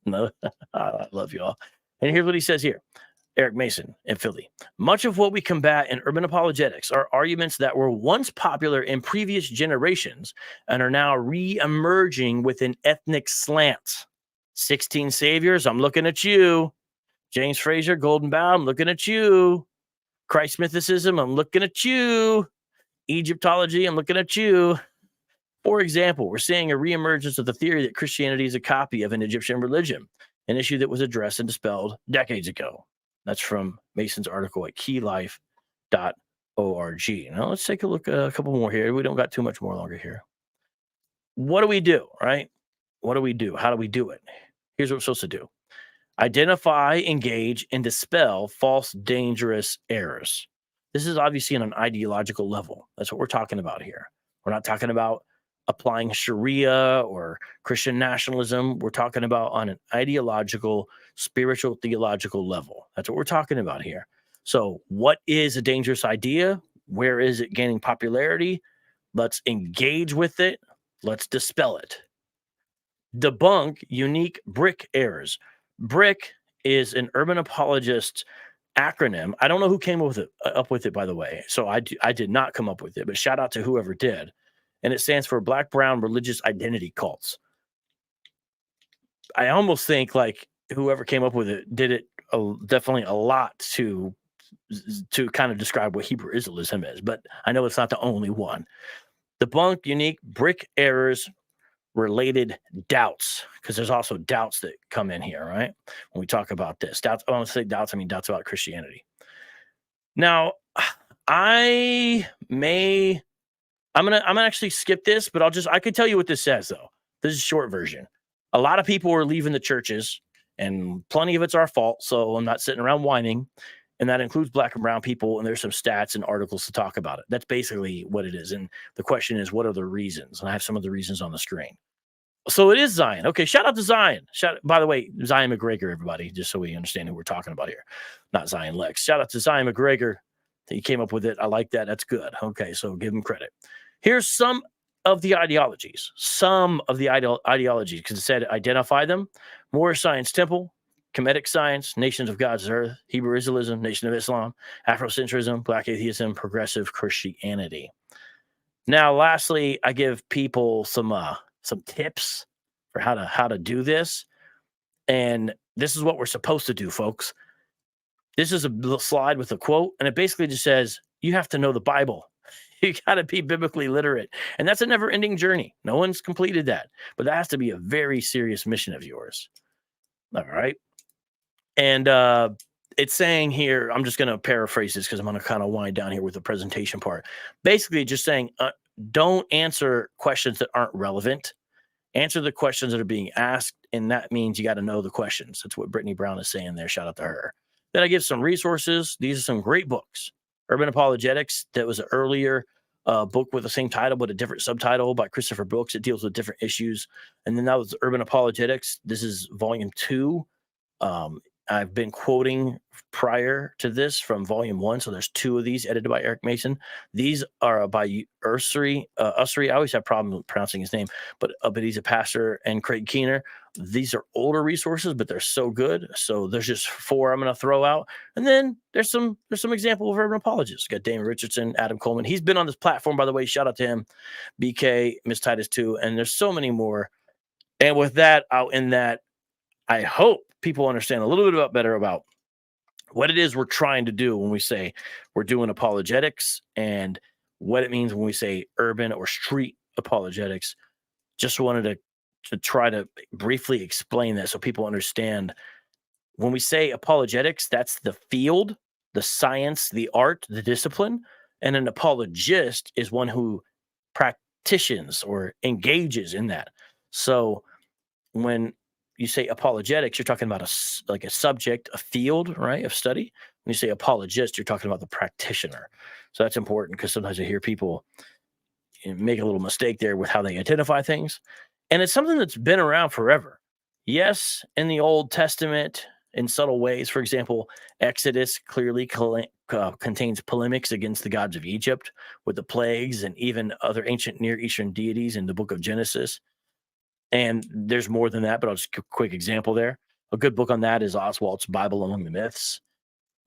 No, I love y'all. And here's what he says here. Eric Mason in Philly. Much of what we combat in urban apologetics are arguments that were once popular in previous generations and are now re-emerging with an ethnic slant. 16 Saviors, I'm looking at you. James Fraser, Golden Bough, I'm looking at you. Christ mythicism, I'm looking at you. Egyptology, I'm looking at you. For example, we're seeing a reemergence of the theory that Christianity is a copy of an Egyptian religion, an issue that was addressed and dispelled decades ago. That's from Mason's article at keylife.org. Now let's take a look at a couple more here. We don't got too much more longer here. What do we do, right? What do we do? How do we do it? Here's what we're supposed to do. Identify, engage, and dispel false, dangerous errors. This is obviously on an ideological level. That's what we're talking about here. We're not talking about applying Sharia or Christian nationalism. We're talking about on an ideological, spiritual, theological level. That's what we're talking about here. So what is a dangerous idea? Where is it gaining popularity? Let's engage with it. Let's dispel it. Debunk unique BRIC errors. BRIC is an urban apologist acronym. I don't know who came up with it, by the way. So I did not come up with it, but shout out to whoever did. And it stands for Black Brown Religious Identity Cults. I almost think like whoever came up with it did it definitely a lot to kind of describe what Hebrew Israelism is, but I know it's not the only one. Debunk unique BRIC errors, related doubts, because there's also doubts that come in here, right? When we talk about this, doubts. I don't say doubts, I mean doubts about Christianity. Now, I'm gonna actually skip this, but I could tell you what this says though. This is a short version. A lot of people are leaving the churches, and plenty of it's our fault. So I'm not sitting around whining, and that includes Black and brown people. And there's some stats and articles to talk about it. That's basically what it is. And the question is, what are the reasons? And I have some of the reasons on the screen. So it is Zion. Okay, shout out to Zion. By the way, Zion McGregor, everybody, just so we understand who we're talking about here, not Zion Lex. Shout out to Zion McGregor. He came up with it. I like that. That's good. Okay, so give him credit. Here's some of the ideologies. Because it said identify them. Moorish Science Temple, Kemetic Science, Nations of God's Earth, Hebrew Israelism, Nation of Islam, Afrocentrism, Black Atheism, Progressive Christianity. Now, lastly, I give people some tips for how to do this. And this is what we're supposed to do, folks. This is a little slide with a quote, and it basically just says, you have to know the Bible. You got to be biblically literate. And that's a never-ending journey. No one's completed that. But that has to be a very serious mission of yours. All right. And it's saying here, I'm just going to paraphrase this because I'm going to kind of wind down here with the presentation part. Basically, just saying, don't answer questions that aren't relevant. Answer the questions that are being asked, and that means you got to know the questions. That's what Brittany Brown is saying there. Shout out to her. Then I give some resources. These are some great books. Urban Apologetics, that was an earlier book with the same title but a different subtitle by Christopher Brooks. It deals with different issues. And then that was Urban Apologetics. This is volume 2. I've been quoting prior to this from volume 1. So there's 2 of these edited by Eric Mason. These are by Usri. I always have problems with pronouncing his name, but he's a pastor, and Craig Keener. These are older resources, but they're so good. So there's just 4 I'm going to throw out. And then there's some example of urban apologists. Got Damon Richardson, Adam Coleman. He's been on this platform, by the way. Shout out to him. BK, Miss Titus too. And there's so many more. And with that, I'll end that. I hope people understand a little bit better about what it is we're trying to do when we say we're doing apologetics, and what it means when we say urban or street apologetics. Just wanted to try to briefly explain that so people understand. When we say apologetics, that's the field, the science, the art, the discipline. And an apologist is one who practitions or engages in that. So when you say apologetics, you're talking about a subject, a field, right, of study. When you say apologist, you're talking about the practitioner. So that's important because sometimes I hear people make a little mistake there with how they identify things. And it's something that's been around forever. Yes, in the Old Testament, in subtle ways. For example, Exodus clearly contains polemics against the gods of Egypt with the plagues and even other ancient Near Eastern deities in the book of Genesis. And there's more than that, but I'll just give a quick example there. A good book on that is Oswald's Bible Among the Myths.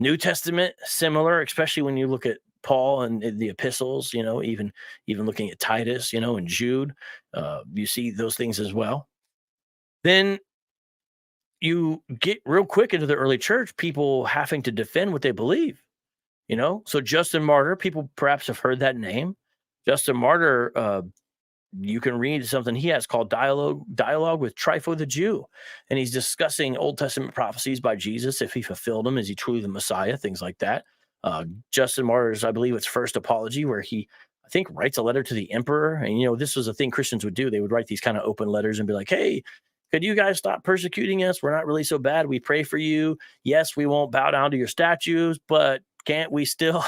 New Testament, similar, especially when you look at Paul and the epistles, even looking at Titus, and Jude, you see those things as well. Then you get real quick into the early church, people having to defend what they believe, So Justin Martyr, people perhaps have heard that name. Justin Martyr, you can read something he has called Dialogue with Trypho the Jew. And he's discussing Old Testament prophecies by Jesus, if he fulfilled them, is he truly the Messiah, things like that. Justin Martyr's, I believe it's First Apology, where he, I think, writes a letter to the emperor. And, this was a thing Christians would do. They would write these kind of open letters and be like, hey, could you guys stop persecuting us? We're not really so bad. We pray for you. Yes, we won't bow down to your statues, but can't we still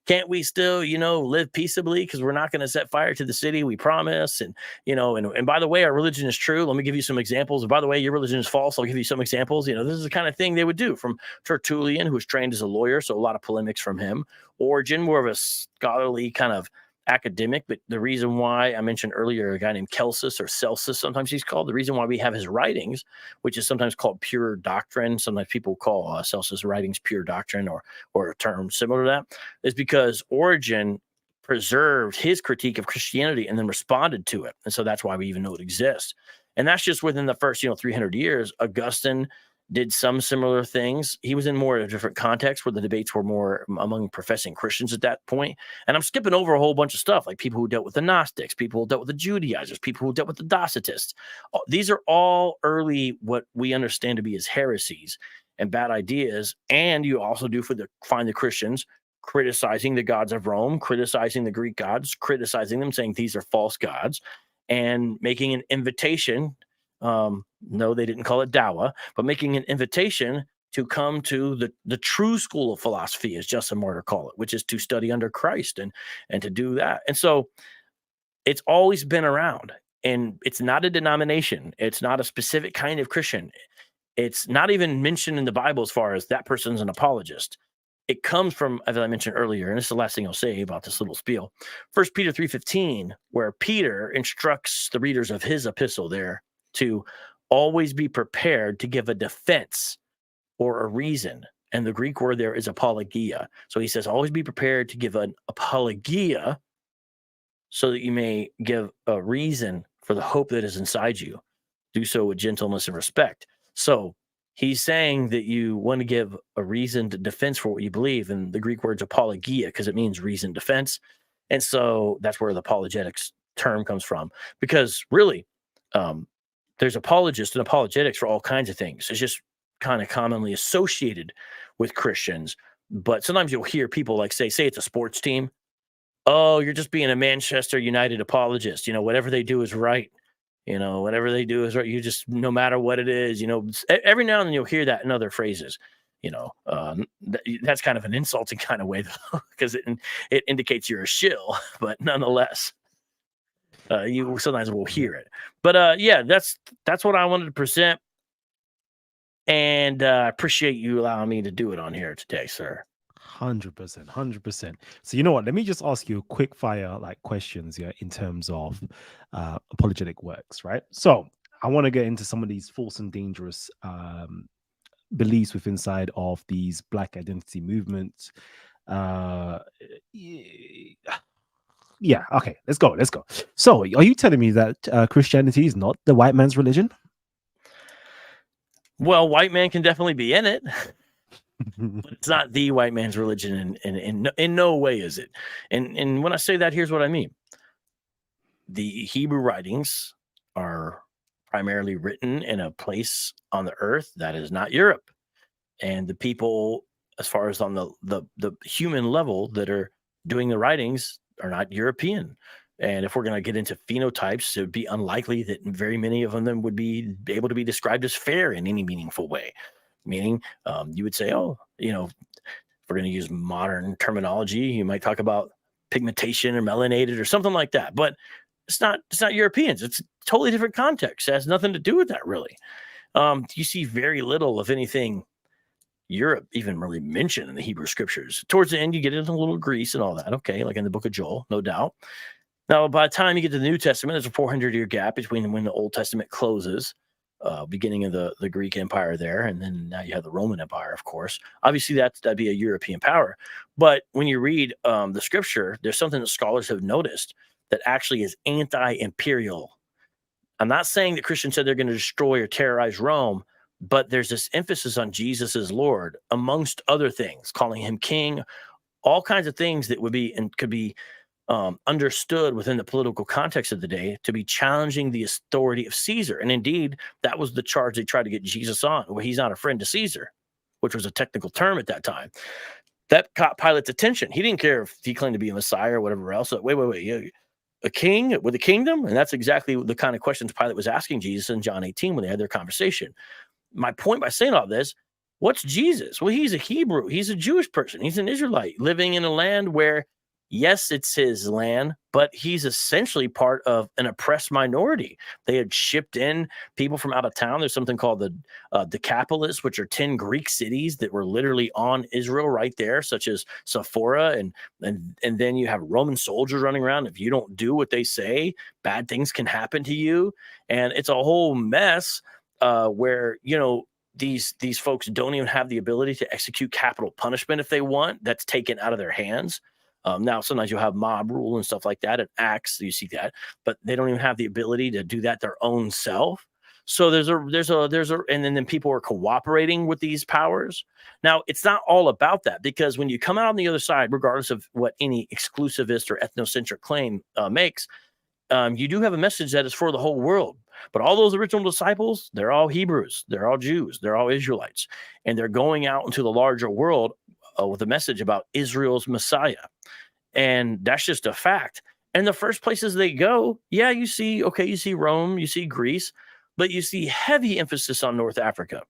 live peaceably, because we're not going to set fire to the city, we promise. And and by the way, our religion is true. Let me give you some examples. And by the way, your religion is false. I'll give you some examples. This is the kind of thing they would do. From Tertullian, who was trained as a lawyer, so a lot of polemics from him. Origen, more of a scholarly kind of academic, but the reason why I mentioned earlier a guy named Celsus, or Celsus, sometimes he's called, the reason why we have his writings, which is sometimes called pure doctrine, sometimes people call Celsus writings pure doctrine, or a term similar to that, is because Origen preserved his critique of Christianity and then responded to it. And so that's why we even know it exists. And that's just within the first 300 years. Augustine did some similar things. He was in more of a different context, where the debates were more among professing Christians at that point. And I'm skipping over a whole bunch of stuff, like people who dealt with the Gnostics, people who dealt with the Judaizers, people who dealt with the Docetists. These are all early, what we understand to be as heresies and bad ideas. And you also do find the Christians criticizing the gods of Rome, criticizing the Greek gods, criticizing them, saying these are false gods, and making an invitation. No, they didn't call it Dawa, but making an invitation to come to the true school of philosophy, as Justin Martyr called it, which is to study under Christ and to do that. And so it's always been around, and it's not a denomination. It's not a specific kind of Christian. It's not even mentioned in the Bible as far as that person's an apologist. It comes from, as I mentioned earlier, and this is the last thing I'll say about this little spiel, 1 Peter 3:15, where Peter instructs the readers of his epistle there to always be prepared to give a defense or a reason. And the Greek word there is apologia. So he says, always be prepared to give an apologia, so that you may give a reason for the hope that is inside you. Do so with gentleness and respect. So he's saying that you want to give a reason to defense for what you believe. And the Greek word's apologia, because it means reason, defense. And so that's where the apologetics term comes from. Because really, there's apologists and apologetics for all kinds of things. It's just kind of commonly associated with Christians. But sometimes you'll hear people like say it's a sports team. Oh, you're just being a Manchester United apologist. Whatever they do is right. Whatever they do is right. You just, no matter what it is, every now and then you'll hear that in other phrases. That's kind of an insulting kind of way, though, because it indicates you're a shill. But nonetheless, you sometimes will hear it. But yeah, that's what I wanted to present, and I appreciate you allowing me to do it on here today, sir. 100%. So you know what? Let me just ask you a quick fire questions in terms of apologetic works, right? So I want to get into some of these false and dangerous beliefs within inside of these Black identity movements. Yeah, okay, let's go. So are you telling me that Christianity is not the white man's religion? Well, white man can definitely be in it, but it's not the white man's religion, and in no way is it. And when I say that, here's what I mean. The Hebrew writings are primarily written in a place on the earth that is not Europe. And the people, as far as on the human level, that are doing the writings are not European. And if we're going to get into phenotypes, it would be unlikely that very many of them would be able to be described as fair in any meaningful way. Meaning, you would say, oh, if we're going to use modern terminology, you might talk about pigmentation or melanated or something like that. But it's not Europeans. It's a totally different context. It has nothing to do with that, really. You see very little of anything Europe even really mentioned in the Hebrew scriptures. Towards the end, you get into a little Greece and all that. Okay, like in the book of Joel, no doubt. Now, by the time you get to the New Testament, there's a 400-year gap between when the Old Testament closes, beginning of the Greek Empire there, and then now you have the Roman Empire, of course. Obviously, that'd be a European power. But when you read the scripture, there's something that scholars have noticed that actually is anti-imperial. I'm not saying that Christians said they're going to destroy or terrorize Rome, but there's this emphasis on Jesus as Lord, amongst other things, calling him king, all kinds of things that would be and could be understood within the political context of the day to be challenging the authority of Caesar. And indeed, that was the charge they tried to get Jesus on. Well, he's not a friend to Caesar, which was a technical term at that time. That caught Pilate's attention. He didn't care if he claimed to be a Messiah or whatever else. So, wait, a king with a kingdom? And that's exactly the kind of questions Pilate was asking Jesus in John 18 when they had their conversation. My point by saying all this, what's Jesus? Well, he's a Hebrew. He's a Jewish person. He's an Israelite living in a land where, yes, it's his land, but he's essentially part of an oppressed minority. They had shipped in people from out of town. There's something called the Decapolis, which are 10 Greek cities that were literally on Israel right there, such as Sephora. And then you have Roman soldiers running around. If you don't do what they say, bad things can happen to you. And it's a whole mess where, these folks don't even have the ability to execute capital punishment if they want. That's taken out of their hands. Now, sometimes you'll have mob rule and stuff like that, and acts, you see that, but they don't even have the ability to do that their own self. So and then people are cooperating with these powers. Now, it's not all about that, because when you come out on the other side, regardless of what any exclusivist or ethnocentric claim makes, you do have a message that is for the whole world. But all those original disciples, they're all Hebrews, they're all Jews, they're all Israelites, and they're going out into the larger world with a message about Israel's Messiah. And that's just a fact. And the first places they go, you see Rome, you see Greece, but you see heavy emphasis on North Africa.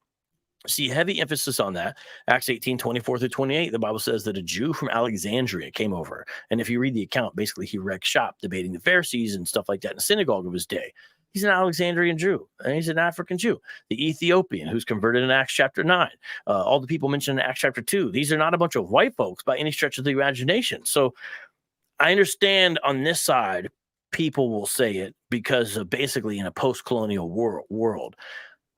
See heavy emphasis on that. Acts 18, 24 through 28, the Bible says that a Jew from Alexandria came over. And if you read the account, basically he wrecked shop debating the Pharisees and stuff like that in the synagogue of his day. He's an Alexandrian Jew, and he's an African Jew. The Ethiopian who's converted in Acts chapter 9. All the people mentioned in Acts chapter 2. These are not a bunch of white folks by any stretch of the imagination. So I understand on this side, people will say it because of basically in a post-colonial world.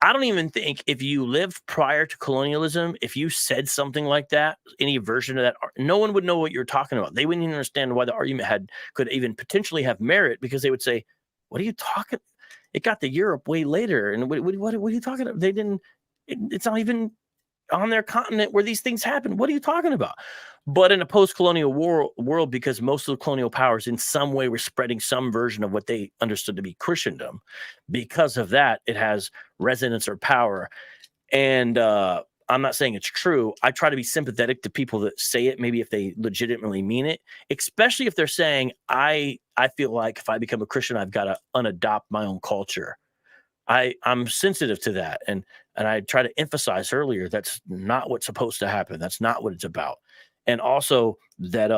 I don't even think if you lived prior to colonialism, if you said something like that, any version of that, no one would know what you're talking about. They wouldn't even understand why the argument could even potentially have merit, because they would say, what are you talking? It got to Europe way later. And what are you talking about? They didn't, it's not even on their continent where these things happen. What are you talking about? But in a post-colonial world, because most of the colonial powers in some way were spreading some version of what they understood to be Christendom, because of that, it has resonance or power. And I'm not saying it's true. I try to be sympathetic to people that say it, maybe if they legitimately mean it, especially if they're saying, I feel like if I become a Christian, I've got to unadopt my own culture. I'm sensitive to that. And I try to emphasize earlier, that's not what's supposed to happen. That's not what it's about. And also that,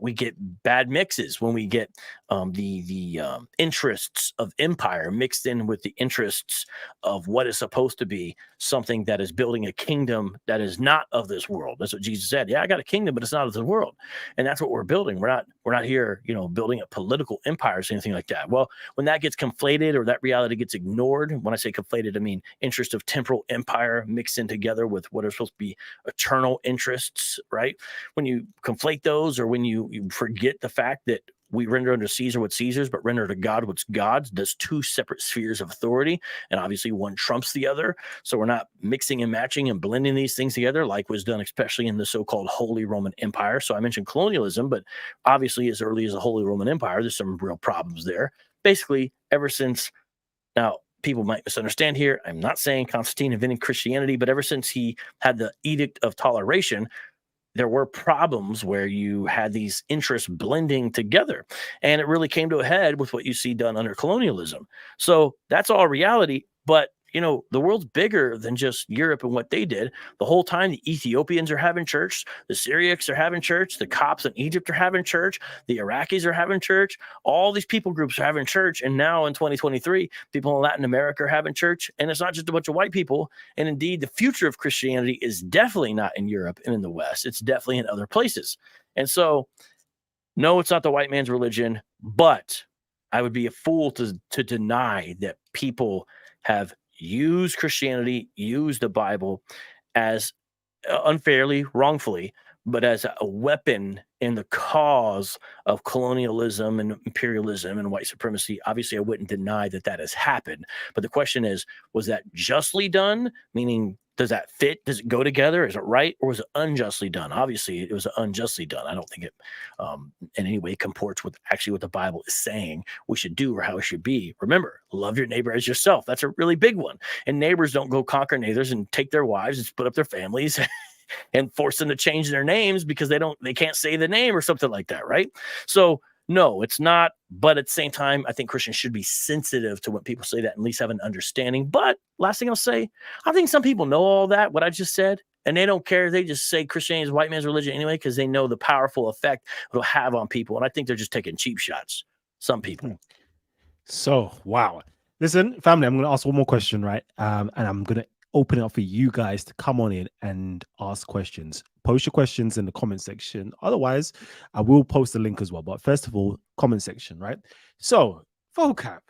we get bad mixes when we get the interests of empire mixed in with the interests of what is supposed to be something that is building a kingdom that is not of this world. That's what Jesus said. Yeah, I got a kingdom, but it's not of the world. And that's what we're building. We're not here, building a political empire or anything like that. Well, when that gets conflated or that reality gets ignored, when I say conflated, I mean interest of temporal empire mixed in together with what are supposed to be eternal interests, right? When you conflate those, or when you forget the fact that we render unto Caesar what's Caesar's, but render to God what's God's. There's two separate spheres of authority, and obviously one trumps the other. So we're not mixing and matching and blending these things together like was done, especially in the so-called Holy Roman Empire. So I mentioned colonialism, but obviously as early as the Holy Roman Empire, there's some real problems there. Basically, ever since, now people might misunderstand here, I'm not saying Constantine invented Christianity, but ever since he had the Edict of Toleration, there were problems where you had these interests blending together, and it really came to a head with what you see done under colonialism. So that's all reality. But the world's bigger than just Europe and what they did. The whole time, the Ethiopians are having church, the Syriacs are having church, the Copts in Egypt are having church, the Iraqis are having church. All these people groups are having church. And now in 2023, people in Latin America are having church. And it's not just a bunch of white people. And indeed, the future of Christianity is definitely not in Europe and in the West. It's definitely in other places. And so, no, it's not the white man's religion, but I would be a fool to deny that people have used Christianity, used the Bible as unfairly, wrongfully, but as a weapon in the cause of colonialism and imperialism and white supremacy. Obviously, I wouldn't deny that has happened. But the question is, was that justly done? Meaning, does that fit? Does it go together? Is it right? Or was it unjustly done? Obviously, it was unjustly done. I don't think it in any way comports with actually what the Bible is saying we should do or how it should be. Remember, love your neighbor as yourself. That's a really big one. And neighbors don't go conquer neighbors and take their wives and split up their families and force them to change their names because they can't say the name or something like that, right? So no, it's not. But at the same time, I think Christians should be sensitive to when people say that and at least have an understanding. But last thing I'll say, I think some people know all that, what I just said, and they don't care. They just say Christianity is white man's religion anyway because they know the powerful effect it'll have on people. And I think they're just taking cheap shots, some people. So, wow. Listen, family, I'm going to ask one more question, right? And I'm going to open it up for you guys to come on in and ask questions. Post your questions in the comment section. Otherwise, I will post the link as well. But first of all, comment section, right? So, Vocab,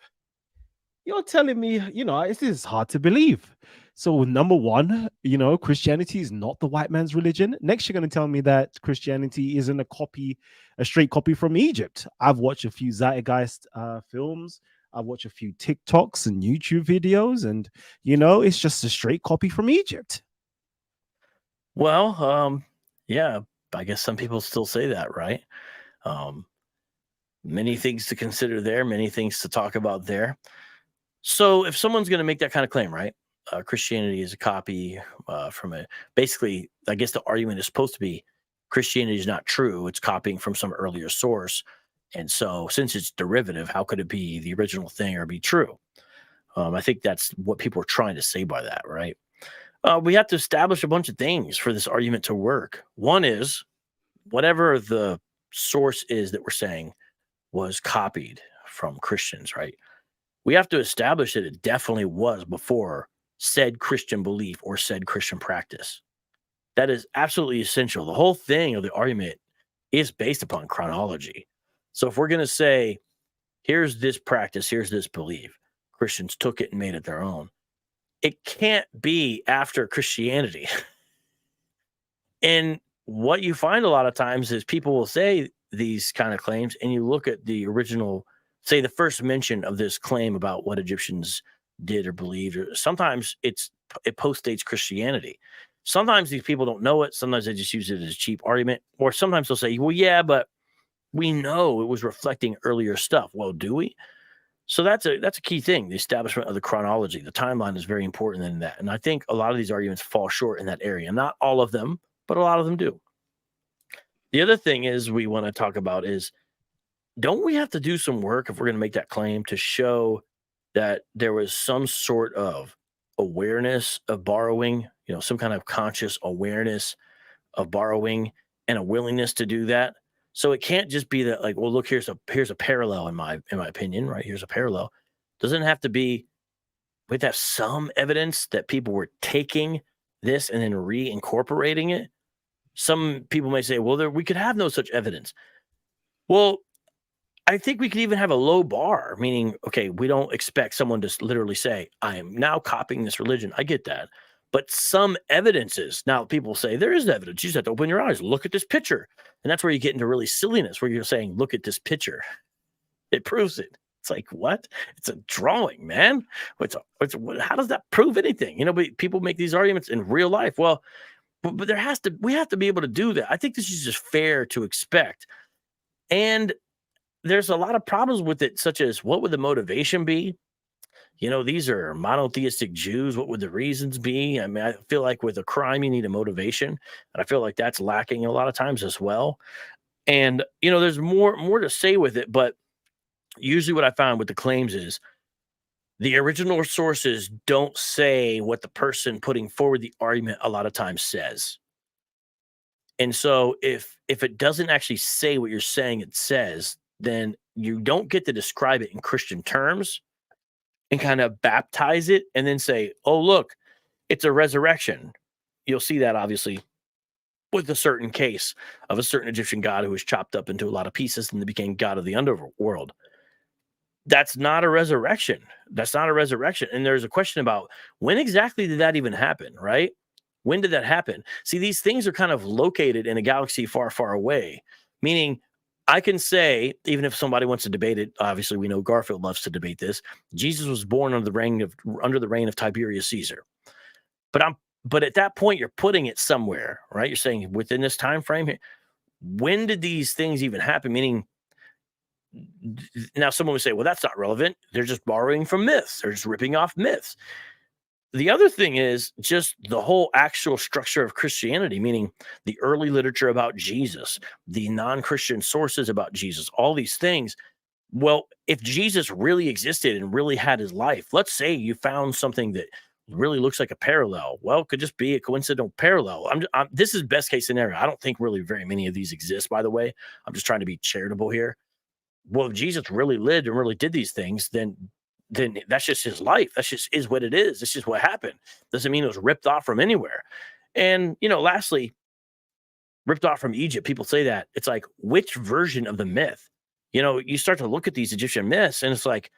you're telling me, this is hard to believe. So, number one, Christianity is not the white man's religion. Next, you're going to tell me that Christianity isn't a straight copy from Egypt. I've watched a few Zeitgeist films. I've watched a few TikToks and YouTube videos, and it's just a straight copy from Egypt. Well, yeah, I guess some people still say that, right? Many things to consider there, many things to talk about there. So if someone's going to make that kind of claim, right? Christianity is a copy basically, I guess the argument is supposed to be Christianity is not true. It's copying from some earlier source. And so since it's derivative, how could it be the original thing or be true? I think that's what people are trying to say by that, right? We have to establish a bunch of things for this argument to work. One is whatever the source is that we're saying was copied from Christians, right? We have to establish that it definitely was before said Christian belief or said Christian practice. That is absolutely essential. The whole thing of the argument is based upon chronology. So if we're going to say, here's this practice, here's this belief, Christians took it and made it their own, it can't be after Christianity. And what you find a lot of times is people will say these kind of claims, and you look at the original, say the first mention of this claim about what Egyptians did or believed, or sometimes it postdates Christianity. Sometimes these people don't know it. Sometimes they just use it as a cheap argument. Or sometimes they'll say, well, yeah, but we know it was reflecting earlier stuff. Well, do we? So that's a key thing. The establishment of the chronology, the timeline is very important in that. And I think a lot of these arguments fall short in that area. Not all of them, but a lot of them do. The other thing is we want to talk about is, don't we have to do some work if we're going to make that claim to show that there was some sort of awareness of borrowing, some kind of conscious awareness of borrowing and a willingness to do that? So it can't just be that, like, well, look, here's a parallel in my opinion, right? Here's a parallel. Doesn't have to be. We have to have some evidence that people were taking this and then reincorporating it. Some people may say, well, we could have no such evidence. Well, I think we could even have a low bar, meaning, okay, we don't expect someone to literally say, I am now copying this religion. I get that. But some evidences, now people say there is evidence. You just have to open your eyes, look at this picture. And that's where you get into really silliness, where you're saying, look at this picture. It proves it. It's like, what? It's a drawing, man. How does that prove anything? But people make these arguments in real life. Well, but we have to be able to do that. I think this is just fair to expect. And there's a lot of problems with it, such as what would the motivation be? these are monotheistic Jews. What would the reasons be? I mean, I feel like with a crime, you need a motivation. And I feel like that's lacking a lot of times as well. And, there's more to say with it. But usually what I found with the claims is the original sources don't say what the person putting forward the argument a lot of times says. And so if it doesn't actually say what you're saying it says, then you don't get to describe it in Christian terms and kind of baptize it and then say, oh, look, it's a resurrection. You'll see that obviously with a certain case of a certain Egyptian god who was chopped up into a lot of pieces and became god of the underworld. That's not a resurrection. That's not a resurrection. And there's a question about when exactly did that even happen, right? When did that happen? See, these things are kind of located in a galaxy far, far away, meaning I can say, even if somebody wants to debate it, obviously we know Garfield loves to debate this. Jesus was born under the reign of Tiberius Caesar. But at that point, you're putting it somewhere, right? You're saying within this time frame here, when did these things even happen? Meaning, now someone would say, well, that's not relevant. They're just borrowing from myths. They're just ripping off myths. The other thing is just the whole actual structure of Christianity, meaning the early literature about Jesus, the non-Christian sources about Jesus, all these things. Well, if Jesus really existed and really had his life, let's say you found something that really looks like a parallel. Well, it could just be a coincidental parallel. This is best case scenario. I don't think really very many of these exist, by the way. I'm just trying to be charitable here. Well, if Jesus really lived and really did these things, then that's just his life. That's just is what it is. It's just what happened. Doesn't mean it was ripped off from anywhere. And, lastly, ripped off from Egypt. People say that. It's like, which version of the myth? You start to look at these Egyptian myths and it's like,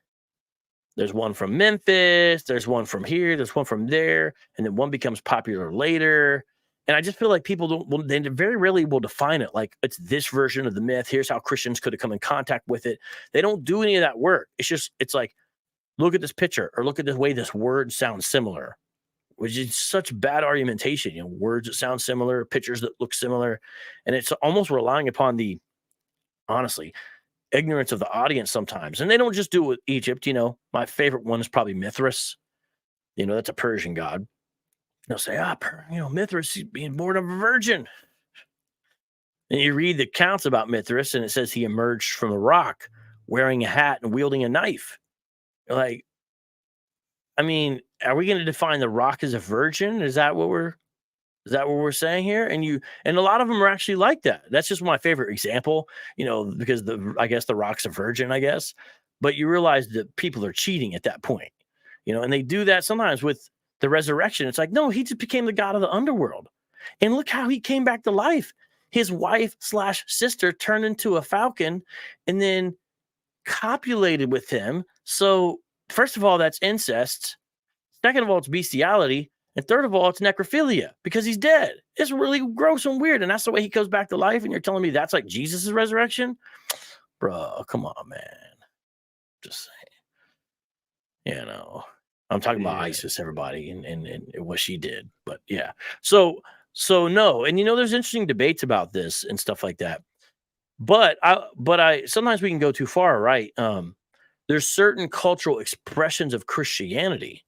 there's one from Memphis, there's one from here, there's one from there, and then one becomes popular later. And I just feel like people they very rarely will define it like it's this version of the myth. Here's how Christians could have come in contact with it. They don't do any of that work. It's like, look at this picture or look at the way this word sounds similar, which is such bad argumentation. Words that sound similar, pictures that look similar. And it's almost relying upon honestly, ignorance of the audience sometimes. And they don't just do it with Egypt. My favorite one is probably Mithras. That's a Persian god. They'll say, Mithras being born of a virgin. And you read the accounts about Mithras and it says he emerged from a rock wearing a hat and wielding a knife. Like, I mean, are we going to define the rock as a virgin? Is that what we're saying here? And a lot of them are actually like that. That's just my favorite example, because I guess the rock's a virgin, I guess. But you realize that people are cheating at that point, and they do that sometimes with the resurrection. It's like, no, he just became the god of the underworld. And look how he came back to life. His wife/sister turned into a falcon and then copulated with him. So first of all, that's incest. Second of all, it's bestiality. And third of all, it's necrophilia because he's dead. It's really gross and weird. And that's the way he comes back to life. And you're telling me that's like Jesus' resurrection? Bro, come on, man. Just saying. I'm talking about ISIS, everybody, and what she did. But yeah. So no. And there's interesting debates about this and stuff like that. But I sometimes we can go too far, right? There's certain cultural expressions of Christianity.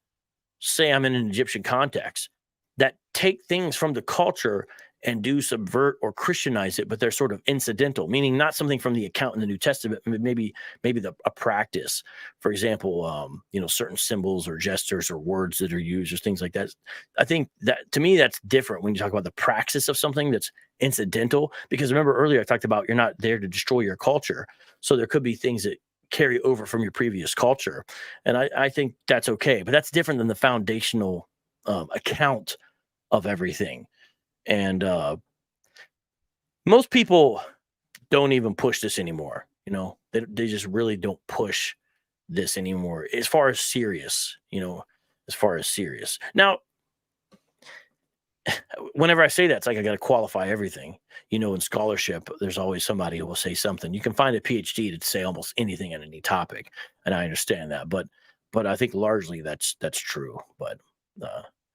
Say I'm in an Egyptian context that take things from the culture and do subvert or Christianize it, but they're sort of incidental, meaning not something from the account in the New Testament, maybe a practice. For example, certain symbols or gestures or words that are used or things like that. I think that to me, that's different when you talk about the praxis of something that's incidental, because remember earlier I talked about you're not there to destroy your culture. So there could be things that carry over from your previous culture. And I think that's okay, but that's different than the foundational account of everything. And most people don't even push this anymore. They just really don't push this anymore as far as serious, Now, whenever I say that, it's like I got to qualify everything. In scholarship, there's always somebody who will say something. You can find a PhD to say almost anything on any topic, and I understand that. But I think largely that's true. But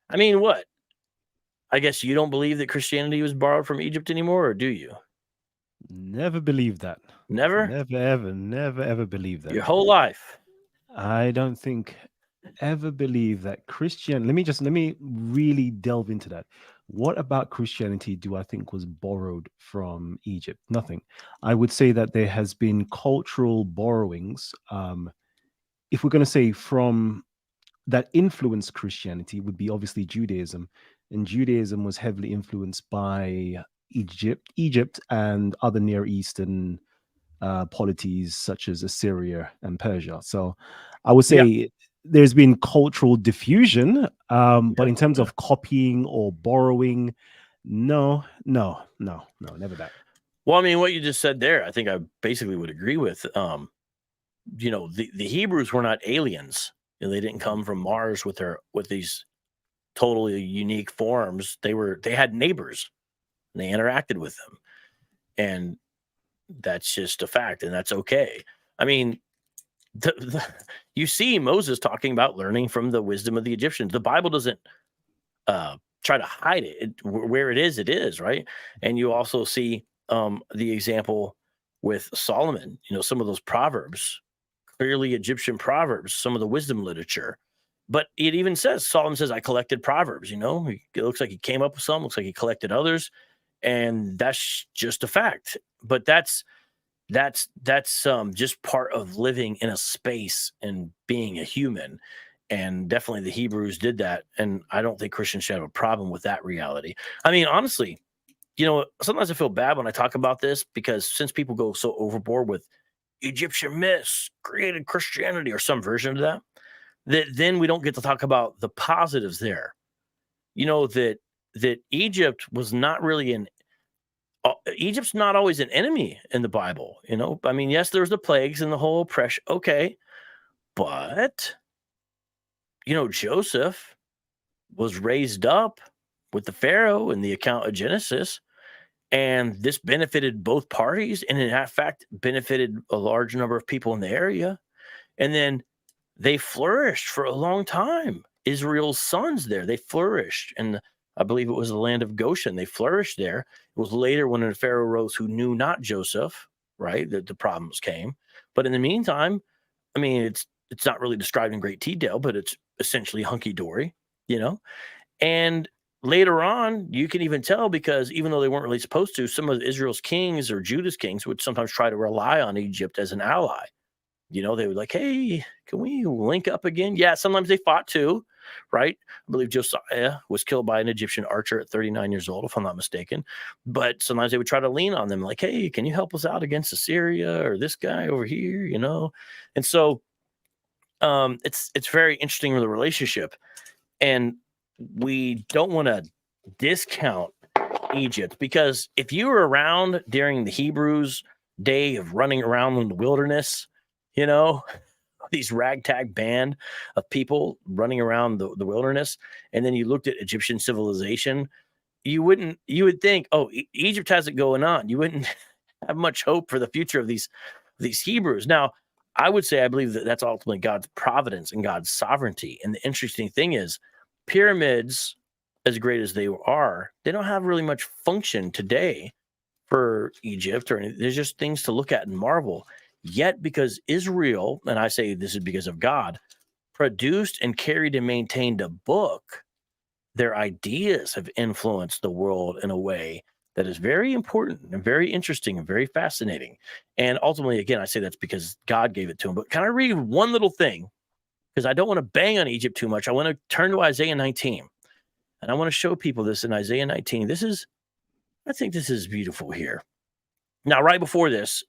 I mean, what? I guess you don't believe that Christianity was borrowed from Egypt anymore, or do you? Never believed that. Never? Never, ever, never, ever believed that. Your whole life? I don't think ever believe that Christian? Let me really delve into that. What about Christianity do I think was borrowed from Egypt? Nothing. I would say that there has been cultural borrowings. If we're going to say from that influenced Christianity, would be obviously Judaism, and Judaism was heavily influenced by Egypt, and other Near Eastern polities such as Assyria and Persia. So I would Yeah. say there's been cultural diffusion, but Yep. in terms Yeah. of copying or borrowing, no, never that. Well, I mean, what you just said there, I think I basically would agree with. The Hebrews were not aliens. They didn't come from Mars with these totally unique forms. They had neighbors, and they interacted with them, and that's just a fact, and that's okay. I mean, you see Moses talking about learning from the wisdom of the Egyptians. The Bible doesn't try to hide it. Where it is, right? And you also see the example with Solomon. Some of those proverbs, clearly Egyptian proverbs, some of the wisdom literature. But it even says, Solomon says, I collected proverbs. It looks like he came up with some, looks like he collected others, and that's just a fact. But that's just part of living in a space and being a human. And definitely the Hebrews did that. And I don't think Christians should have a problem with that reality. I mean, honestly, sometimes I feel bad when I talk about this, because since people go so overboard with Egyptian myths created Christianity or some version of that then we don't get to talk about the positives there. That Egypt was not really Egypt's not always an enemy in the Bible. I mean, yes, there's the plagues and the whole oppression. Okay. But, Joseph was raised up with the Pharaoh in the account of Genesis, and this benefited both parties. And in fact, benefited a large number of people in the area. And then they flourished for a long time. Israel's sons there, they flourished. And I believe it was the land of Goshen. They flourished there. It was later when the Pharaoh rose who knew not Joseph, right, that the problems came. But in the meantime, I mean, it's not really described in great detail, but it's essentially hunky-dory, And later on, you can even tell, because even though they weren't really supposed to, some of Israel's kings or Judah's kings would sometimes try to rely on Egypt as an ally. They would like, hey, can we link up again? Yeah, sometimes they fought too, right? I believe Josiah was killed by an Egyptian archer at 39 years old, if I'm not mistaken. But sometimes they would try to lean on them, like, hey, can you help us out against Assyria or this guy over here, And so it's very interesting with the relationship. And we don't want to discount Egypt, because if you were around during the Hebrews' day of running around in the wilderness, these ragtag band of people running around the wilderness, and then you looked at Egyptian civilization, you would think, oh, Egypt has it going on. You wouldn't have much hope for the future of these Hebrews. Now, I would say I believe that that's ultimately God's providence and God's sovereignty. And the interesting thing is, pyramids, as great as they are, they don't have really much function today for Egypt, or anything. There's just things to look at and marvel. Yet, because Israel, and I say this is because of God, produced and carried and maintained a book, their ideas have influenced the world in a way that is very important and very interesting and very fascinating. And ultimately, again, I say that's because God gave it to them. But can I read one little thing? Because I don't want to bang on Egypt too much. I want to turn to Isaiah 19. And I want to show people this in Isaiah 19. I think this is beautiful here. Now, right before this,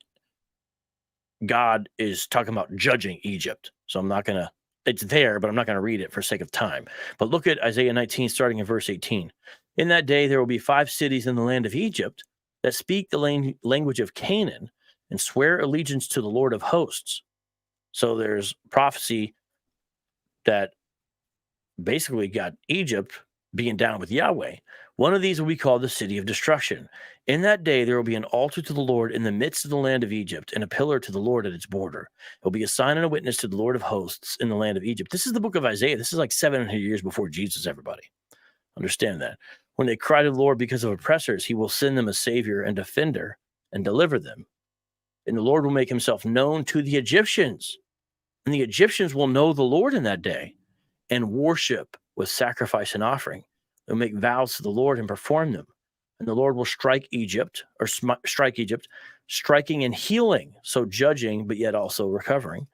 God is talking about judging Egypt. So I'm not going to, it's there, but I'm not going to read it for sake of time. But look at Isaiah 19, starting in verse 18. In that day, there will be 5 cities in the land of Egypt that speak the language of Canaan and swear allegiance to the Lord of hosts. So there's prophecy that basically got Egypt being down with Yahweh. One of these will be called the city of destruction. In that day, there will be an altar to the Lord in the midst of the land of Egypt, and a pillar to the Lord at its border. It will be a sign and a witness to the Lord of hosts in the land of Egypt. This is the book of Isaiah. This is like 700 years before Jesus, everybody. Understand that. When they cry to the Lord because of oppressors, he will send them a savior and defender and deliver them. And the Lord will make himself known to the Egyptians. And the Egyptians will know the Lord in that day. and worship with sacrifice and offering. They'll make vows to the Lord and perform them. And the Lord will strike Egypt, or strike Egypt, striking and healing, so judging, but yet also recovering.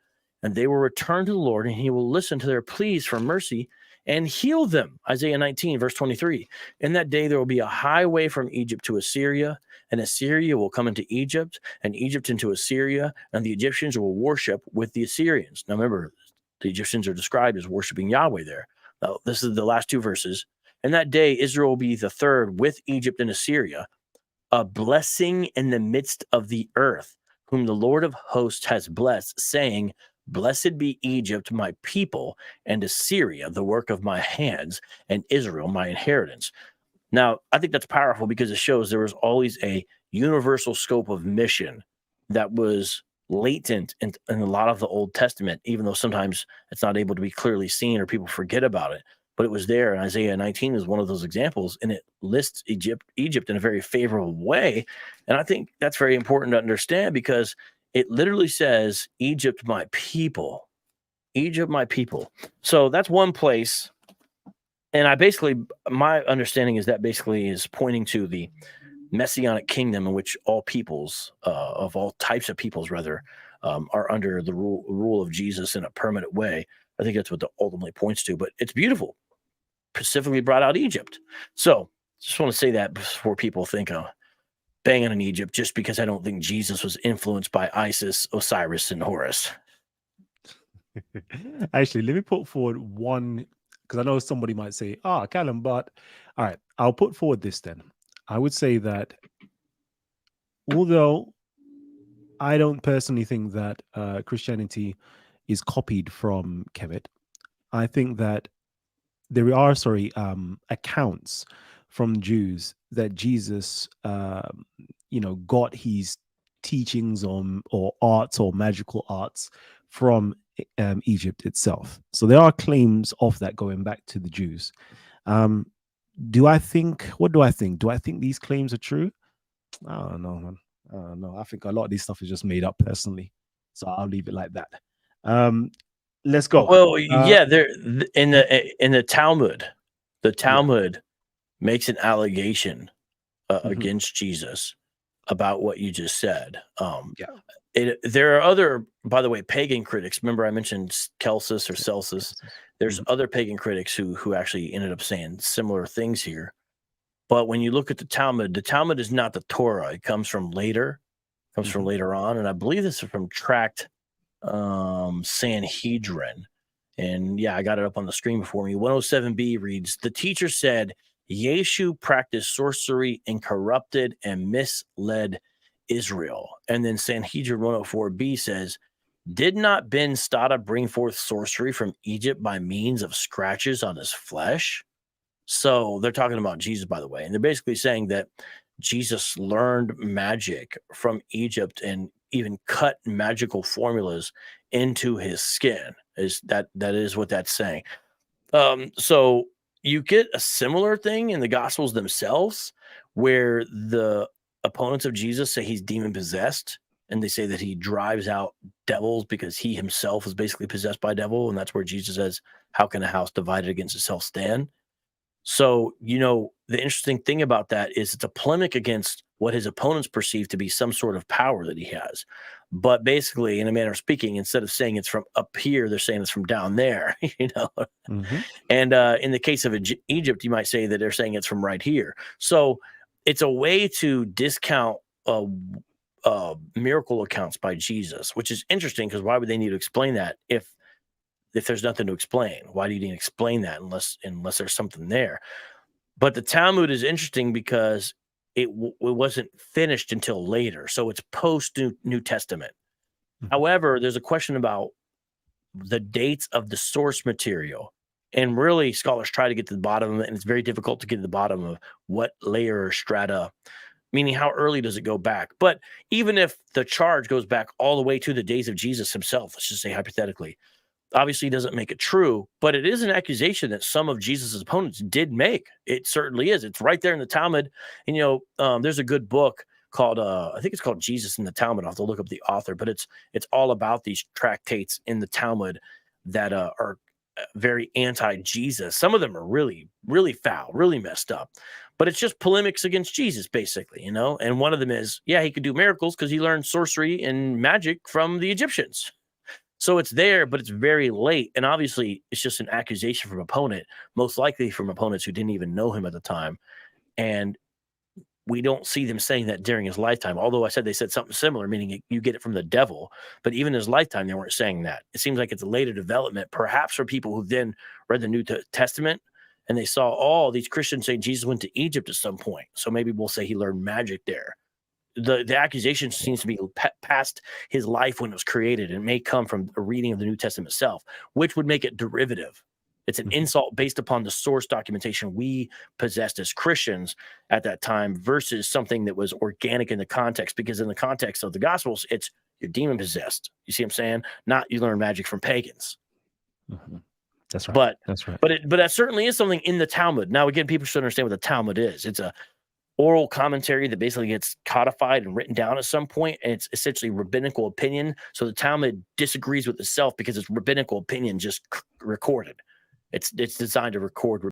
And they will return to the Lord, and he will listen to their pleas for mercy and heal them. Isaiah 19, verse 23. In that day, there will be a highway from Egypt to Assyria, and Assyria will come into Egypt, and Egypt into Assyria, and the Egyptians will worship with the Assyrians. Now, remember, the Egyptians are described as worshiping Yahweh there. Now, this is the last two verses. In that day, Israel will be the third with Egypt and Assyria, a blessing in the midst of the earth, whom the Lord of hosts has blessed, saying, Blessed be Egypt, my people, and Assyria, the work of my hands, and Israel, my inheritance. Now, I think that's powerful because it shows there was always a universal scope of mission that was latent in a lot of the Old Testament, even though sometimes it's not able to be clearly seen or people forget about it. But it was there, and Isaiah 19 is one of those examples, and it lists Egypt in a very favorable way. And I think that's very important to understand because it literally says, Egypt, my people. Egypt, my people. So that's one place. And my understanding is that basically is pointing to the messianic kingdom in which all peoples, of all types of peoples, rather, are under the rule of Jesus in a permanent way. I think that's what that ultimately points to. But it's beautiful. Specifically brought out Egypt. So just want to say that before people think banging on Egypt just because I don't think Jesus was influenced by Isis, Osiris, and Horus. Actually, let me put forward one, because I know somebody might say, Callum, but all right, I'll put forward this then. I would say that although I don't personally think that Christianity is copied from Kemet, I think that there are, accounts from Jews that Jesus, got his teachings on or arts or magical arts from Egypt itself. So there are claims of that going back to the Jews. What do I think? Do I think these claims are true? I don't know, man. I don't know. I think a lot of this stuff is just made up personally. So I'll leave it like that. Let's go. Well, yeah, there in the Talmud, makes an allegation against Jesus about what you just said. There are other, by the way, pagan critics. Remember, I mentioned Celsus or Celsus. There's other pagan critics who actually ended up saying similar things here. But when you look at the Talmud is not the Torah. It comes from later. From later on, and I believe this is from Tract Sanhedrin. And yeah, I got it up on the screen before me. 107b reads, the teacher said, Yeshu practiced sorcery and corrupted and misled Israel. And then Sanhedrin 104b says, did not Ben Stada bring forth sorcery from Egypt by means of scratches on his flesh? So they're talking about Jesus, by the way. And they're basically saying that Jesus learned magic from Egypt and even cut magical formulas into his skin. That is what that's saying. So you get a similar thing in the Gospels themselves, where the opponents of Jesus say he's demon possessed, and they say that he drives out devils because he himself is basically possessed by a devil, and that's where Jesus says, "How can a house divided against itself stand?" So, the interesting thing about that is it's a polemic against what his opponents perceive to be some sort of power that he has. But basically, in a manner of speaking, instead of saying it's from up here, they're saying it's from down there, And in the case of Egypt, you might say that they're saying it's from right here. So it's a way to discount miracle accounts by Jesus, which is interesting because why would they need to explain that if there's nothing to explain? Why do you need to explain that unless there's something there? But the Talmud is interesting because it wasn't finished until later. So it's post New Testament. However, there's a question about the dates of the source material. And really, scholars try to get to the bottom of it, and it's very difficult to get to the bottom of what layer or strata, meaning how early does it go back. But even if the charge goes back all the way to the days of Jesus himself, let's just say hypothetically, obviously doesn't make it true, but it is an accusation that some of Jesus's opponents did make. It certainly is. It's right there in the Talmud. And, there's a good book called, I think it's called Jesus in the Talmud. I'll have to look up the author, but it's all about these tractates in the Talmud that are very anti-Jesus. Some of them are really, really foul, really messed up. But it's just polemics against Jesus, basically, you know? And one of them is, yeah, he could do miracles because he learned sorcery and magic from the Egyptians. So it's there, but it's very late. And obviously, it's just an accusation from opponent, most likely from opponents who didn't even know him at the time. And we don't see them saying that during his lifetime. Although I said they said something similar, meaning you get it from the devil. But even in his lifetime, they weren't saying that. It seems like it's a later development, perhaps for people who then read the New Testament and they saw all these Christians say Jesus went to Egypt at some point. So maybe we'll say he learned magic there. The accusation seems to be past his life when it was created, and it may come from a reading of the New Testament itself, which would make it derivative. It's an insult based upon the source documentation we possessed as Christians at that time versus something that was organic in the context, because in the context of the Gospels, it's you're demon possessed. You see what I'm saying? Not you learn magic from pagans. Mm-hmm. That's right. But that's right. But that certainly is something in the Talmud. Now, again, people should understand what the Talmud is. It's a oral commentary that basically gets codified and written down at some point, and it's essentially rabbinical opinion. So the Talmud disagrees with itself because it's rabbinical opinion just recorded. It's designed to record